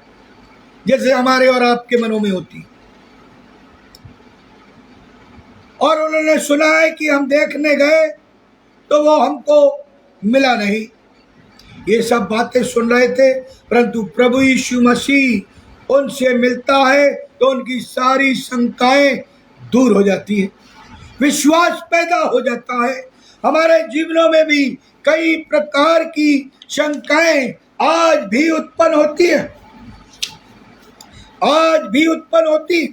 जैसे हमारे और आपके मनों में होती, और उन्होंने सुना है कि हम देखने गए तो वो हमको मिला नहीं। ये सब बातें सुन रहे थे, परंतु प्रभु यीशु मसीह उनसे मिलता है तो उनकी सारी शंकाएं दूर हो जाती है, विश्वास पैदा हो जाता है। हमारे जीवनों में भी कई प्रकार की शंकाएं आज भी उत्पन्न होती है, आज भी उत्पन्न होती,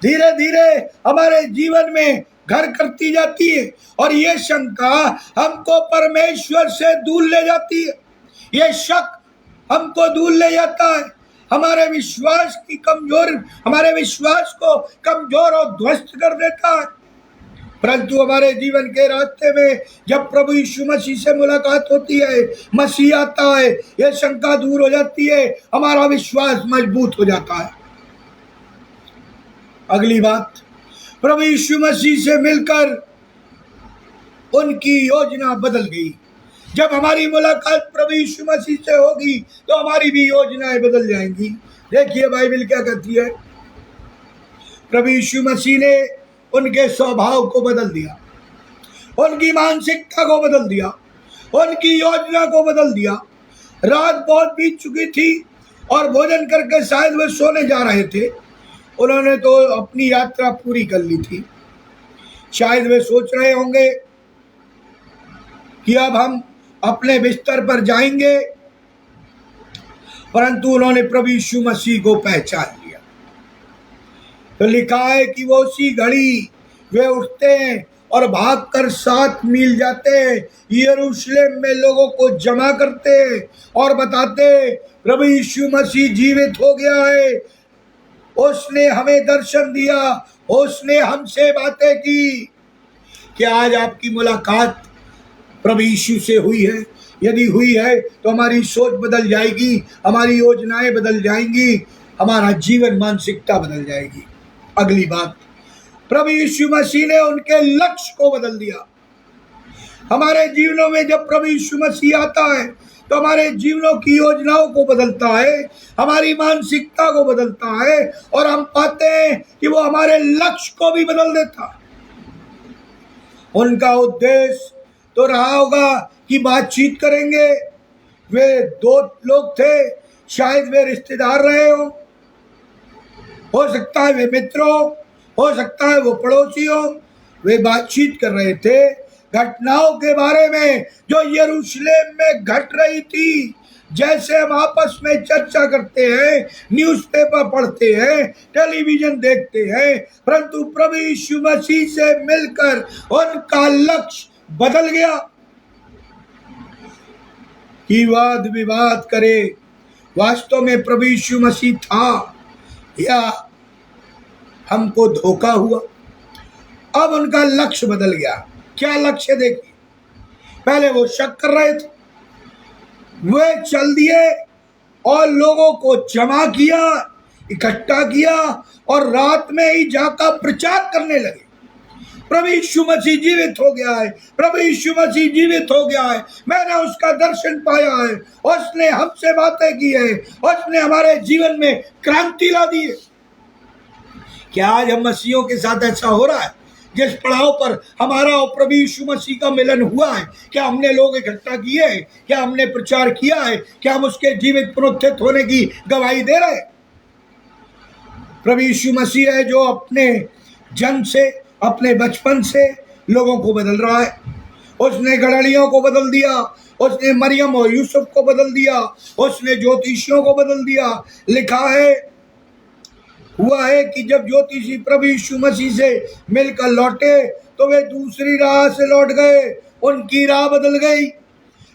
धीरे धीरे हमारे जीवन में घर करती जाती है, और ये शंका हमको परमेश्वर से दूर ले जाती है। ये शक हमको दूर ले जाता है, हमारे विश्वास को कमजोर और ध्वस्त कर देता है। परंतु हमारे जीवन के रास्ते में जब प्रभु यीशु मसीह से मुलाकात होती है, मसीह आता है, ये शंका दूर हो जाती है, हमारा विश्वास मजबूत हो जाता है। अगली बात, प्रभु यीशु मसीह से मिलकर उनकी योजना बदल गई। जब हमारी मुलाकात प्रभु यीशु मसीह से होगी तो हमारी भी योजनाएं बदल जाएंगी। देखिए बाइबल क्या कहती है, प्रभु यीशु मसीह ने उनके स्वभाव को बदल दिया, उनकी मानसिकता को बदल दिया, उनकी योजना को बदल दिया। रात बहुत बीत चुकी थी और भोजन करके शायद वे सोने जा रहे थे। उन्होंने तो अपनी यात्रा पूरी कर ली थी, शायद वे सोच रहे होंगे कि अब हम अपने बिस्तर पर जाएंगे, परंतु उन्होंने प्रभु यीशु मसीह को पहचान लिया। तो लिखा है कि वो उसी घड़ी वे उठते हैं और भागकर 7 मील जाते हैं, यरूशलेम में लोगों को जमा करते और बताते प्रभु यीशु मसीह जीवित हो गया है, उसने हमें दर्शन दिया, उसने हमसे बातें की। क्या आज आपकी मुलाकात प्रभु यीशु से हुई है? यदि हुई है तो हमारी सोच बदल जाएगी, हमारी योजनाएं बदल जाएंगी, हमारा जीवन मानसिकता बदल जाएगी। अगली बात, प्रभु यीशु मसीह ने उनके लक्ष्य को बदल दिया। हमारे जीवनों में जब प्रभु यीशु मसीह आता है तो हमारे जीवनों की योजनाओं को बदलता है, हमारी मानसिकता को बदलता है, और हम पाते हैं कि वो हमारे लक्ष्य को भी बदल देता है। उनका उद्देश्य तो रहा होगा कि बातचीत करेंगे। वे 2 लोग थे, शायद वे रिश्तेदार रहे हो सकता है वे मित्र हो सकता है वो पड़ोसी हो। वे बातचीत कर रहे थे घटनाओं के बारे में जो यरूशलेम में घट रही थी। जैसे हम आपस में चर्चा करते हैं, न्यूज़पेपर पढ़ते हैं, टेलीविजन देखते हैं, परंतु प्रभु यीशु मसीह से मिलकर उनका लक्ष्य बदल गया। कि वाद विवाद करे, वास्तव में प्रभु यीशु मसीह था या हमको धोखा हुआ? अब उनका लक्ष्य बदल गया। क्या लक्ष्य? देखिए, पहले वो शक कर रहे थे, वे चल दिए और लोगों को जमा किया, इकट्ठा किया और रात में ही जाकर प्रचार करने लगे, प्रभु यीशु मसीह जीवित हो गया है, प्रभु यीशु मसीह जीवित हो गया है, मैंने उसका दर्शन पाया है, उसने हमसे बातें की है, उसने हमारे जीवन में क्रांति ला दी है। क्या आज हम मसीहों के साथ ऐसा हो रहा है? जिस पड़ाव पर हमारा और प्रभु यीशु मसीह का मिलन हुआ है, क्या हमने लोग इकट्ठा किए हैं? क्या हमने प्रचार किया है? क्या हम उसके जीवित पुनरुत्थित होने की गवाही दे रहे हैं? प्रभु यीशु मसीह है जो अपने जन्म से, अपने बचपन से लोगों को बदल रहा है। उसने घड़ियों को बदल दिया, उसने मरियम और यूसुफ को बदल दिया, उसने ज्योतिषियों को बदल दिया। लिखा है, हुआ है कि जब ज्योतिषी प्रभु यीशु मसीह से मिलकर लौटे तो वे दूसरी राह से लौट गए, उनकी राह बदल गई।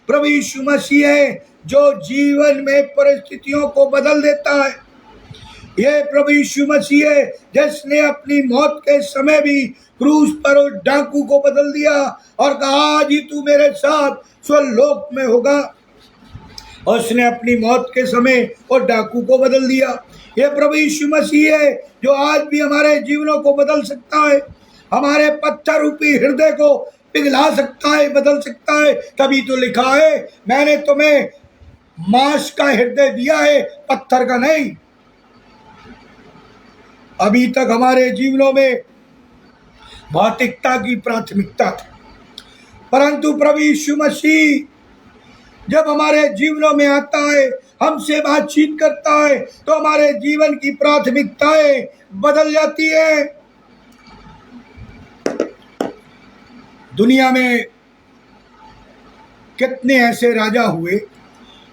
प्रभु यीशु मसीह है जो जीवन में परिस्थितियों को बदल देता है। यह प्रभु यीशु मसीह है जिसने अपनी मौत के समय भी क्रूस पर उस डाकू को बदल दिया और कहा, आज ही तू मेरे साथ स्वर्गलोक में होगा। उसने अपनी मौत के समय उस डाकू को बदल दिया। यह प्रभु यीशु मसीह है जो आज भी हमारे जीवनों को बदल सकता है, हमारे पत्थर रूपी हृदय को पिघला सकता है, बदल सकता है। तभी तो लिखा है, मैंने तुम्हें मांस का हृदय दिया है, पत्थर का नहीं। अभी तक हमारे जीवनों में भौतिकता की प्राथमिकता थी, परंतु प्रभु यीशु मसीह जब हमारे जीवनों में आता है, हमसे बातचीत करता है, तो हमारे जीवन की प्राथमिकताएं बदल जाती है। दुनिया में कितने ऐसे राजा हुए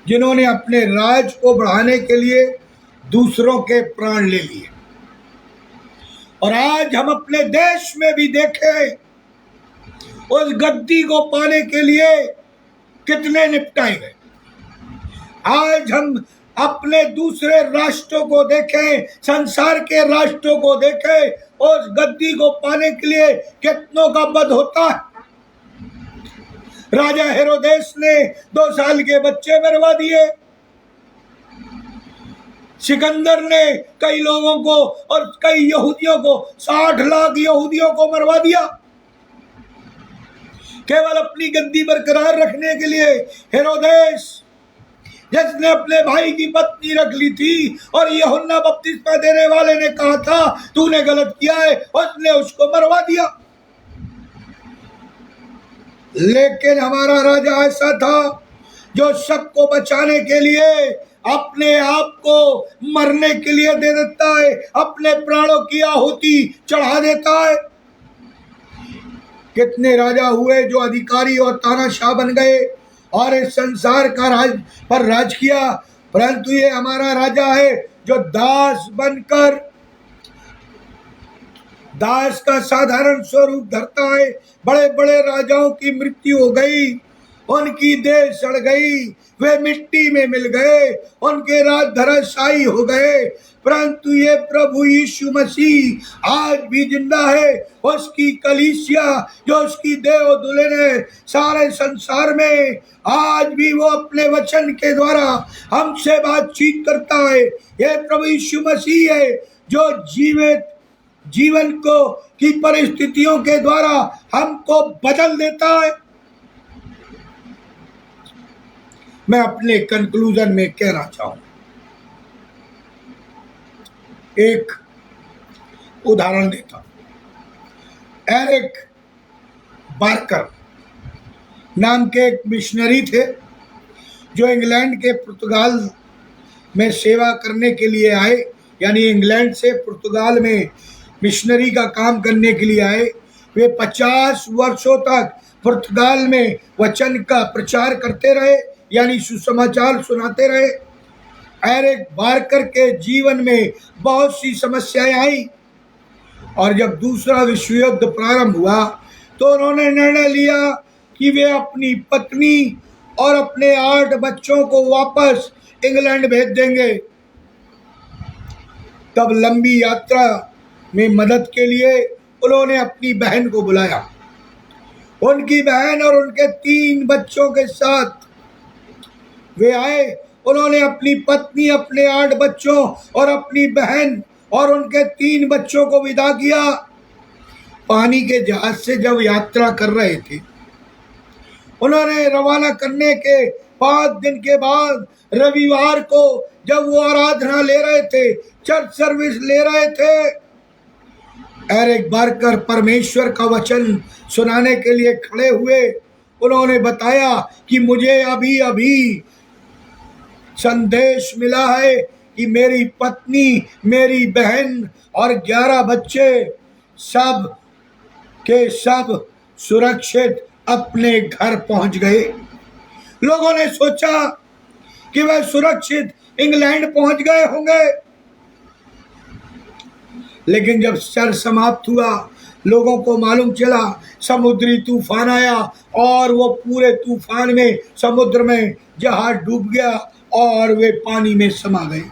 जिन्होंने अपने राज को बढ़ाने के लिए दूसरों के प्राण ले लिए, और आज हम अपने देश में भी देखें, उस गद्दी को पाने के लिए कितने निपटाए गए। आज हम अपने दूसरे राष्ट्रों को देखें, संसार के राष्ट्रों को देखें, उस गद्दी को पाने के लिए कितनों का वध होता है। राजा हेरोदेस ने 2 साल के बच्चे मरवा दिए, सिकंदर ने कई लोगों को और कई यहूदियों को, 60 लाख यहूदियों को मरवा दिया, केवल अपनी गद्दी बरकरार रखने के लिए। हेरोदेस जिसने अपने भाई की पत्नी रख ली थी और यूहन्ना बपतिस्मा देने वाले ने कहा था तूने गलत किया है, उसने उसको मरवा दिया। लेकिन हमारा राजा ऐसा था जो सबको बचाने के लिए अपने आप को मरने के लिए दे देता है, अपने प्राणों की आहुति चढ़ा देता है। कितने राजा हुए जो अधिकारी और तानाशाह बन गए और इस संसार का राज किया, परंतु ये हमारा राजा है जो दास बनकर दास का साधारण स्वरूप धरता है। बड़े बड़े राजाओं की मृत्यु हो गई, उनकी देह सड़ गई, वे मिट्टी में मिल गए, उनके राज धराशायी हो गए, परंतु ये प्रभु यीशु मसीह आज भी जिंदा है। उसकी कलीसिया जो उसकी देह दुल्हन है, सारे संसार में आज भी वो अपने वचन के द्वारा हमसे बातचीत करता है। ये प्रभु यीशु मसीह है जो जीवन को की परिस्थितियों के द्वारा हमको बदल देता है। मैं अपने कंक्लूजन में कहना चाहूं, एक उदाहरण देता हूं। एरिक बार्कर नाम के एक मिशनरी थे जो इंग्लैंड के पुर्तगाल में सेवा करने के लिए आए, यानी इंग्लैंड से पुर्तगाल में मिशनरी का काम करने के लिए आए। वे 50 वर्षों तक पुर्तगाल में वचन का प्रचार करते रहे, यानी सुसमाचार सुनाते रहे। एरिक बार्कर के जीवन में बहुत सी समस्याएं आई और जब दूसरा विश्व युद्ध प्रारंभ हुआ तो उन्होंने निर्णय लिया कि वे अपनी पत्नी और अपने 8 बच्चों को वापस इंग्लैंड भेज देंगे। तब लंबी यात्रा में मदद के लिए उन्होंने अपनी बहन को बुलाया। उनकी बहन और उनके 3 बच्चों के साथ वे आए। उन्होंने अपनी पत्नी, अपने 8 बच्चों और अपनी बहन और उनके 3 बच्चों को विदा किया। पानी के जहाज से जब यात्रा कर रहे थे, उन्होंने रवाना करने के 5 दिन के बाद रविवार को जब वो आराधना ले रहे थे, चर्च सर्विस ले रहे थे, एरिक बार्कर परमेश्वर का वचन सुनाने के लिए खड़े हुए। उन्होंने बताया कि मुझे अभी अभी संदेश मिला है कि मेरी पत्नी, मेरी बहन और 11 बच्चे सब के सब सुरक्षित अपने घर पहुंच गए। लोगों ने सोचा कि वह सुरक्षित इंग्लैंड पहुंच गए होंगे, लेकिन जब सर समाप्त हुआ, लोगों को मालूम चला समुद्री तूफान आया और वो पूरे तूफान में समुद्र में जहाज डूब गया और वे पानी में समा गए।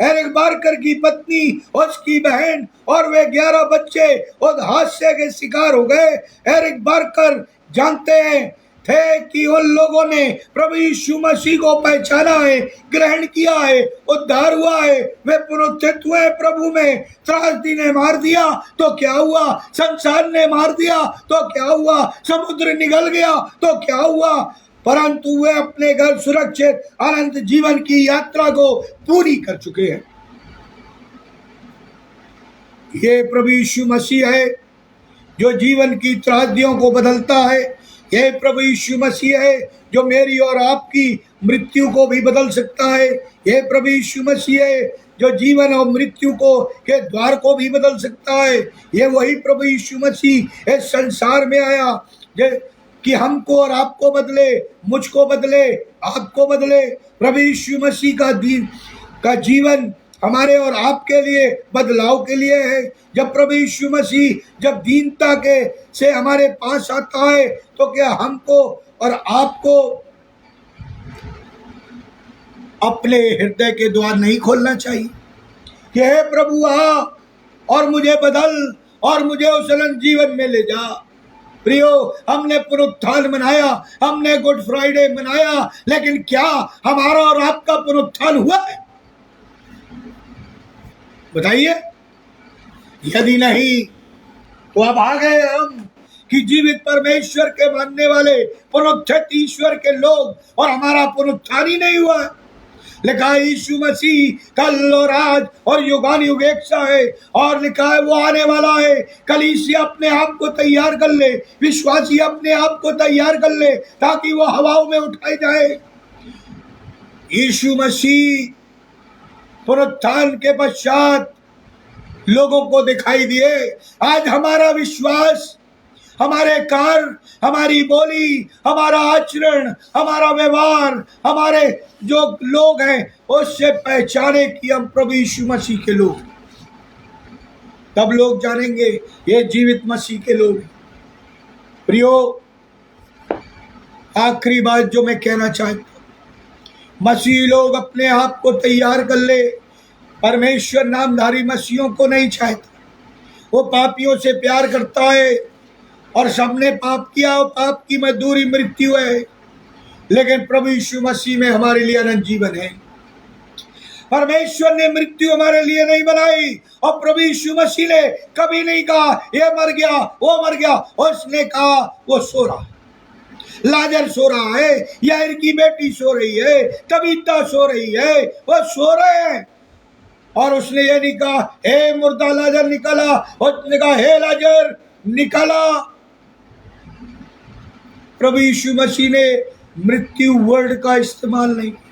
एरिक बार्कर की पत्नी, उसकी बहन और वे 11 बच्चे उस हादसे के शिकार हो गए। एरिक बार्कर जानते थे कि उन लोगों ने प्रभु यीशु मसीह को पहचाना है, ग्रहण किया है, उद्धार हुआ है, वे पुनरुत्थित हुए प्रभु में। त्रासदी ने मार दिया तो क्या हुआ, संसार ने मार दिया तो क्या हुआ, समुद्र निगल गया तो क्या हुआ, परंतु वे अपने घर सुरक्षित अनंत जीवन की यात्रा को पूरी कर चुके हैं। ये प्रभु यीशु मसीह है जो जीवन की त्रासदियों को बदलता है। यह प्रभु यीशु मसीह है जो मेरी और आपकी मृत्यु को भी बदल सकता है। यह प्रभु यीशु मसीह है जो जीवन और मृत्यु को के द्वार को भी बदल सकता है। ये वही प्रभु यीशु मसीह इस संसार में आया कि हमको और आपको बदले, मुझको बदले, आपको बदले। प्रभु यीशु मसीह का जीवन हमारे और आपके लिए बदलाव के लिए है। जब प्रभु यीशु मसीह जब दीनता के से हमारे पास आता है तो क्या हमको और आपको अपने हृदय के द्वार नहीं खोलना चाहिए कि हे प्रभु आ और मुझे बदल और मुझे उस अनंत जीवन में ले जा। प्रियो, हमने पुनरुत्थान मनाया, हमने गुड फ्राइडे मनाया, लेकिन क्या हमारा और आपका पुनरुत्थान हुआ है? बताइए। यदि नहीं तो अब आ गए हम कि जीवित परमेश्वर के मानने वाले पुनरुत्थित ईश्वर के लोग और हमारा पुनरुत्थान ही नहीं हुआ। लिखा है यीशु मसीह कल और आज और युगानुयुग एक सा है, और लिखा है वो आने वाला है। कलीसिया अपने आप को तैयार कर ले, विश्वासी अपने आप को तैयार कर ले ताकि वो हवाओं में उठाए जाए। यीशु मसीह पुनरुत्थान के पश्चात लोगों को दिखाई दिए। आज हमारा विश्वास, हमारे कार्य, हमारी बोली, हमारा आचरण, हमारा व्यवहार, हमारे जो लोग हैं उससे पहचाने कि हम प्रभु यीशु मसीह के लोग। तब लोग जानेंगे ये जीवित मसीह के लोग। प्रियो, आखिरी बात जो मैं कहना चाहता हूं, मसीह लोग अपने आप को तैयार कर ले। परमेश्वर नामधारी मसीहों को नहीं चाहता। वो पापियों से प्यार करता है और सबने पाप किया और पाप की मजदूरी मृत्यु है, लेकिन प्रभु यीशु मसीह में हमारे लिए अनंत जीवन है। परमेश्वर ने मृत्यु हमारे लिए नहीं बनाई और प्रभु यीशु मसीह ने कभी नहीं कहा ये मर गया, वो मर गया। उसने कहा वो सो रहा है, लाजर सो रहा है, याईर की बेटी सो रही है, तबीता सो रही है, वो सो रहे हैं। और उसने ये नहीं कहा हे मुर्दा लाजर निकला, उसने कहा हे लाजर निकला। प्रभु यीशु मसीह ने मृत्यु वर्ड का इस्तेमाल नहीं किया।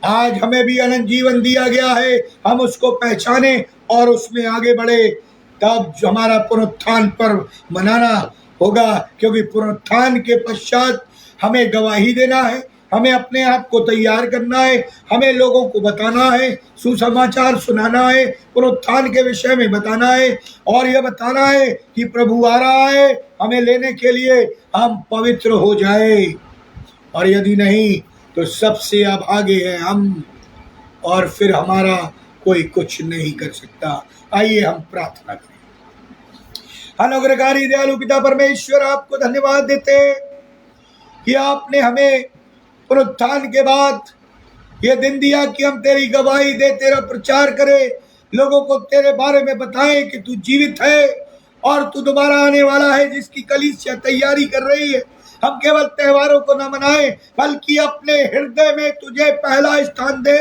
आज हमें भी अनंत जीवन दिया गया है, हम उसको पहचाने और उसमें आगे बढ़े, तब हमारा पुनरुत्थान पर्व मनाना होगा। क्योंकि पुनरुत्थान के पश्चात हमें गवाही देना है, हमें अपने आप को तैयार करना है, हमें लोगों को बताना है, सुसमाचार सुनाना है, पुनरुत्थान के विषय में बताना है और यह बताना है कि प्रभु आ रहा है हमें लेने के लिए, हम पवित्र हो जाए। और यदि नहीं तो सबसे अब आगे है हम, और फिर हमारा कोई कुछ नहीं कर सकता। आइए हम प्रार्थना करें। अनुग्रहकारी दयालु पिता परमेश्वर, आपको धन्यवाद देते हैं कि आपने हमें पुनरुत्थान के बाद ये दिन दिया कि हम तेरी गवाही दे, तेरा प्रचार करें, लोगों को तेरे बारे में बताएं कि तू जीवित है और तू दोबारा आने वाला है, जिसकी कलीसिया तैयारी कर रही है। हम केवल त्योहारों को न मनाएं, बल्कि अपने हृदय में तुझे पहला स्थान दे।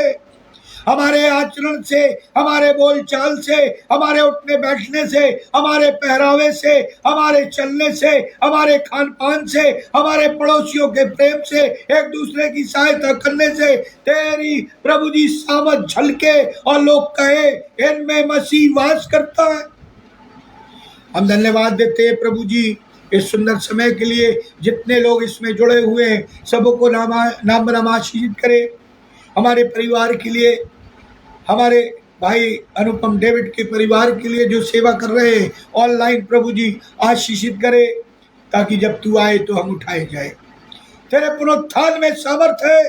हमारे आचरण से, हमारे बोलचाल से, हमारे उठने बैठने से, हमारे पहरावे से, हमारे चलने से, हमारे खान पान से, हमारे पड़ोसियों के प्रेम से, एक दूसरे की सहायता करने से तेरी प्रभु जी सामर्थ झलके और लोग कहे इनमें मसीह वास करता है। हम धन्यवाद देते हैं प्रभु जी इस सुंदर समय के लिए जितने लोग इसमें जुड़े हुए हैं सबको नाम नाम आशीषित करे। हमारे परिवार के लिए, हमारे भाई अनुपम डेविड के परिवार के लिए जो सेवा कर रहे हैं ऑनलाइन, प्रभु जी आशीषित करे, ताकि जब तू आए तो हम उठाए जाए। तेरे पुनरुत्थान में सामर्थ है,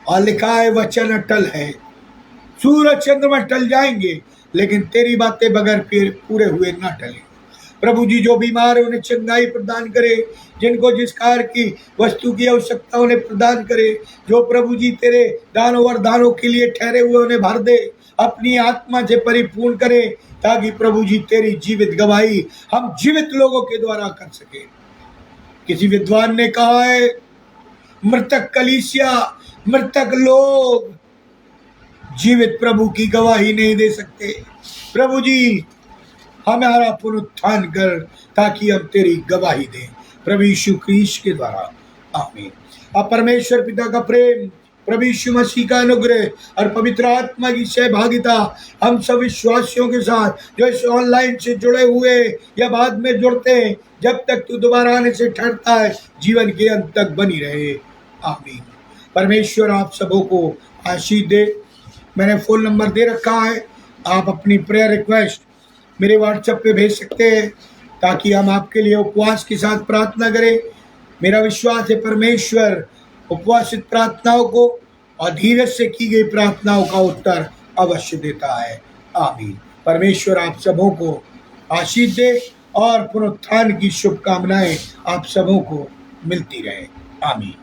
और लिखा है वचन अटल है। सूरज चंद्रमा टल जाएंगे लेकिन तेरी बातें बगैर पूरे हुए ना टले। प्रभु जी जो बीमार है उन्हें चंगाई प्रदान करे, जिनको जिस कार की वस्तु की आवश्यकता उन्हें प्रदान करे। जो प्रभु जी तेरे दानों वरदानों के लिए ठहरे हुए उन्हें भर दे, अपनी आत्मा से परिपूर्ण करे, ताकि प्रभु जी तेरी जीवित गवाही हम जीवित लोगों के द्वारा कर सके। किसी विद्वान ने कहा है, मृतक कलीसिया, मृतक लोग जीवित प्रभु की गवाही नहीं दे सकते। प्रभु जी हमारा पुनरुत्थान कर, ताकि हम तेरी गवाही दें, प्रभु यीशु क्रीस्त के द्वारा, आमीन। अब परमेश्वर पिता का प्रेम, प्रभु यीशु मसीह का अनुग्रह और पवित्र आत्मा की सहभागिता हम सब विश्वासियों के साथ जो इस ऑनलाइन से जुड़े हुए या बाद में जुड़ते हैं, जब तक तू दोबारा आने से ठहरता है, जीवन के अंत तक बनी रहे, आमीन। परमेश्वर आप सबों को आशीष दे। मैंने फ़ोन नंबर दे रखा है, आप अपनी प्रेयर रिक्वेस्ट मेरे व्हाट्सएप पे भेज सकते हैं, ताकि हम आपके लिए उपवास के साथ प्रार्थना करें। मेरा विश्वास है परमेश्वर उपवासित प्रार्थनाओं को और धीरज से की गई प्रार्थनाओं का उत्तर अवश्य देता है, आमीन। परमेश्वर आप सबों को आशीष दे और पुनरुत्थान की शुभकामनाएं आप सबों को मिलती रहे, आमीन।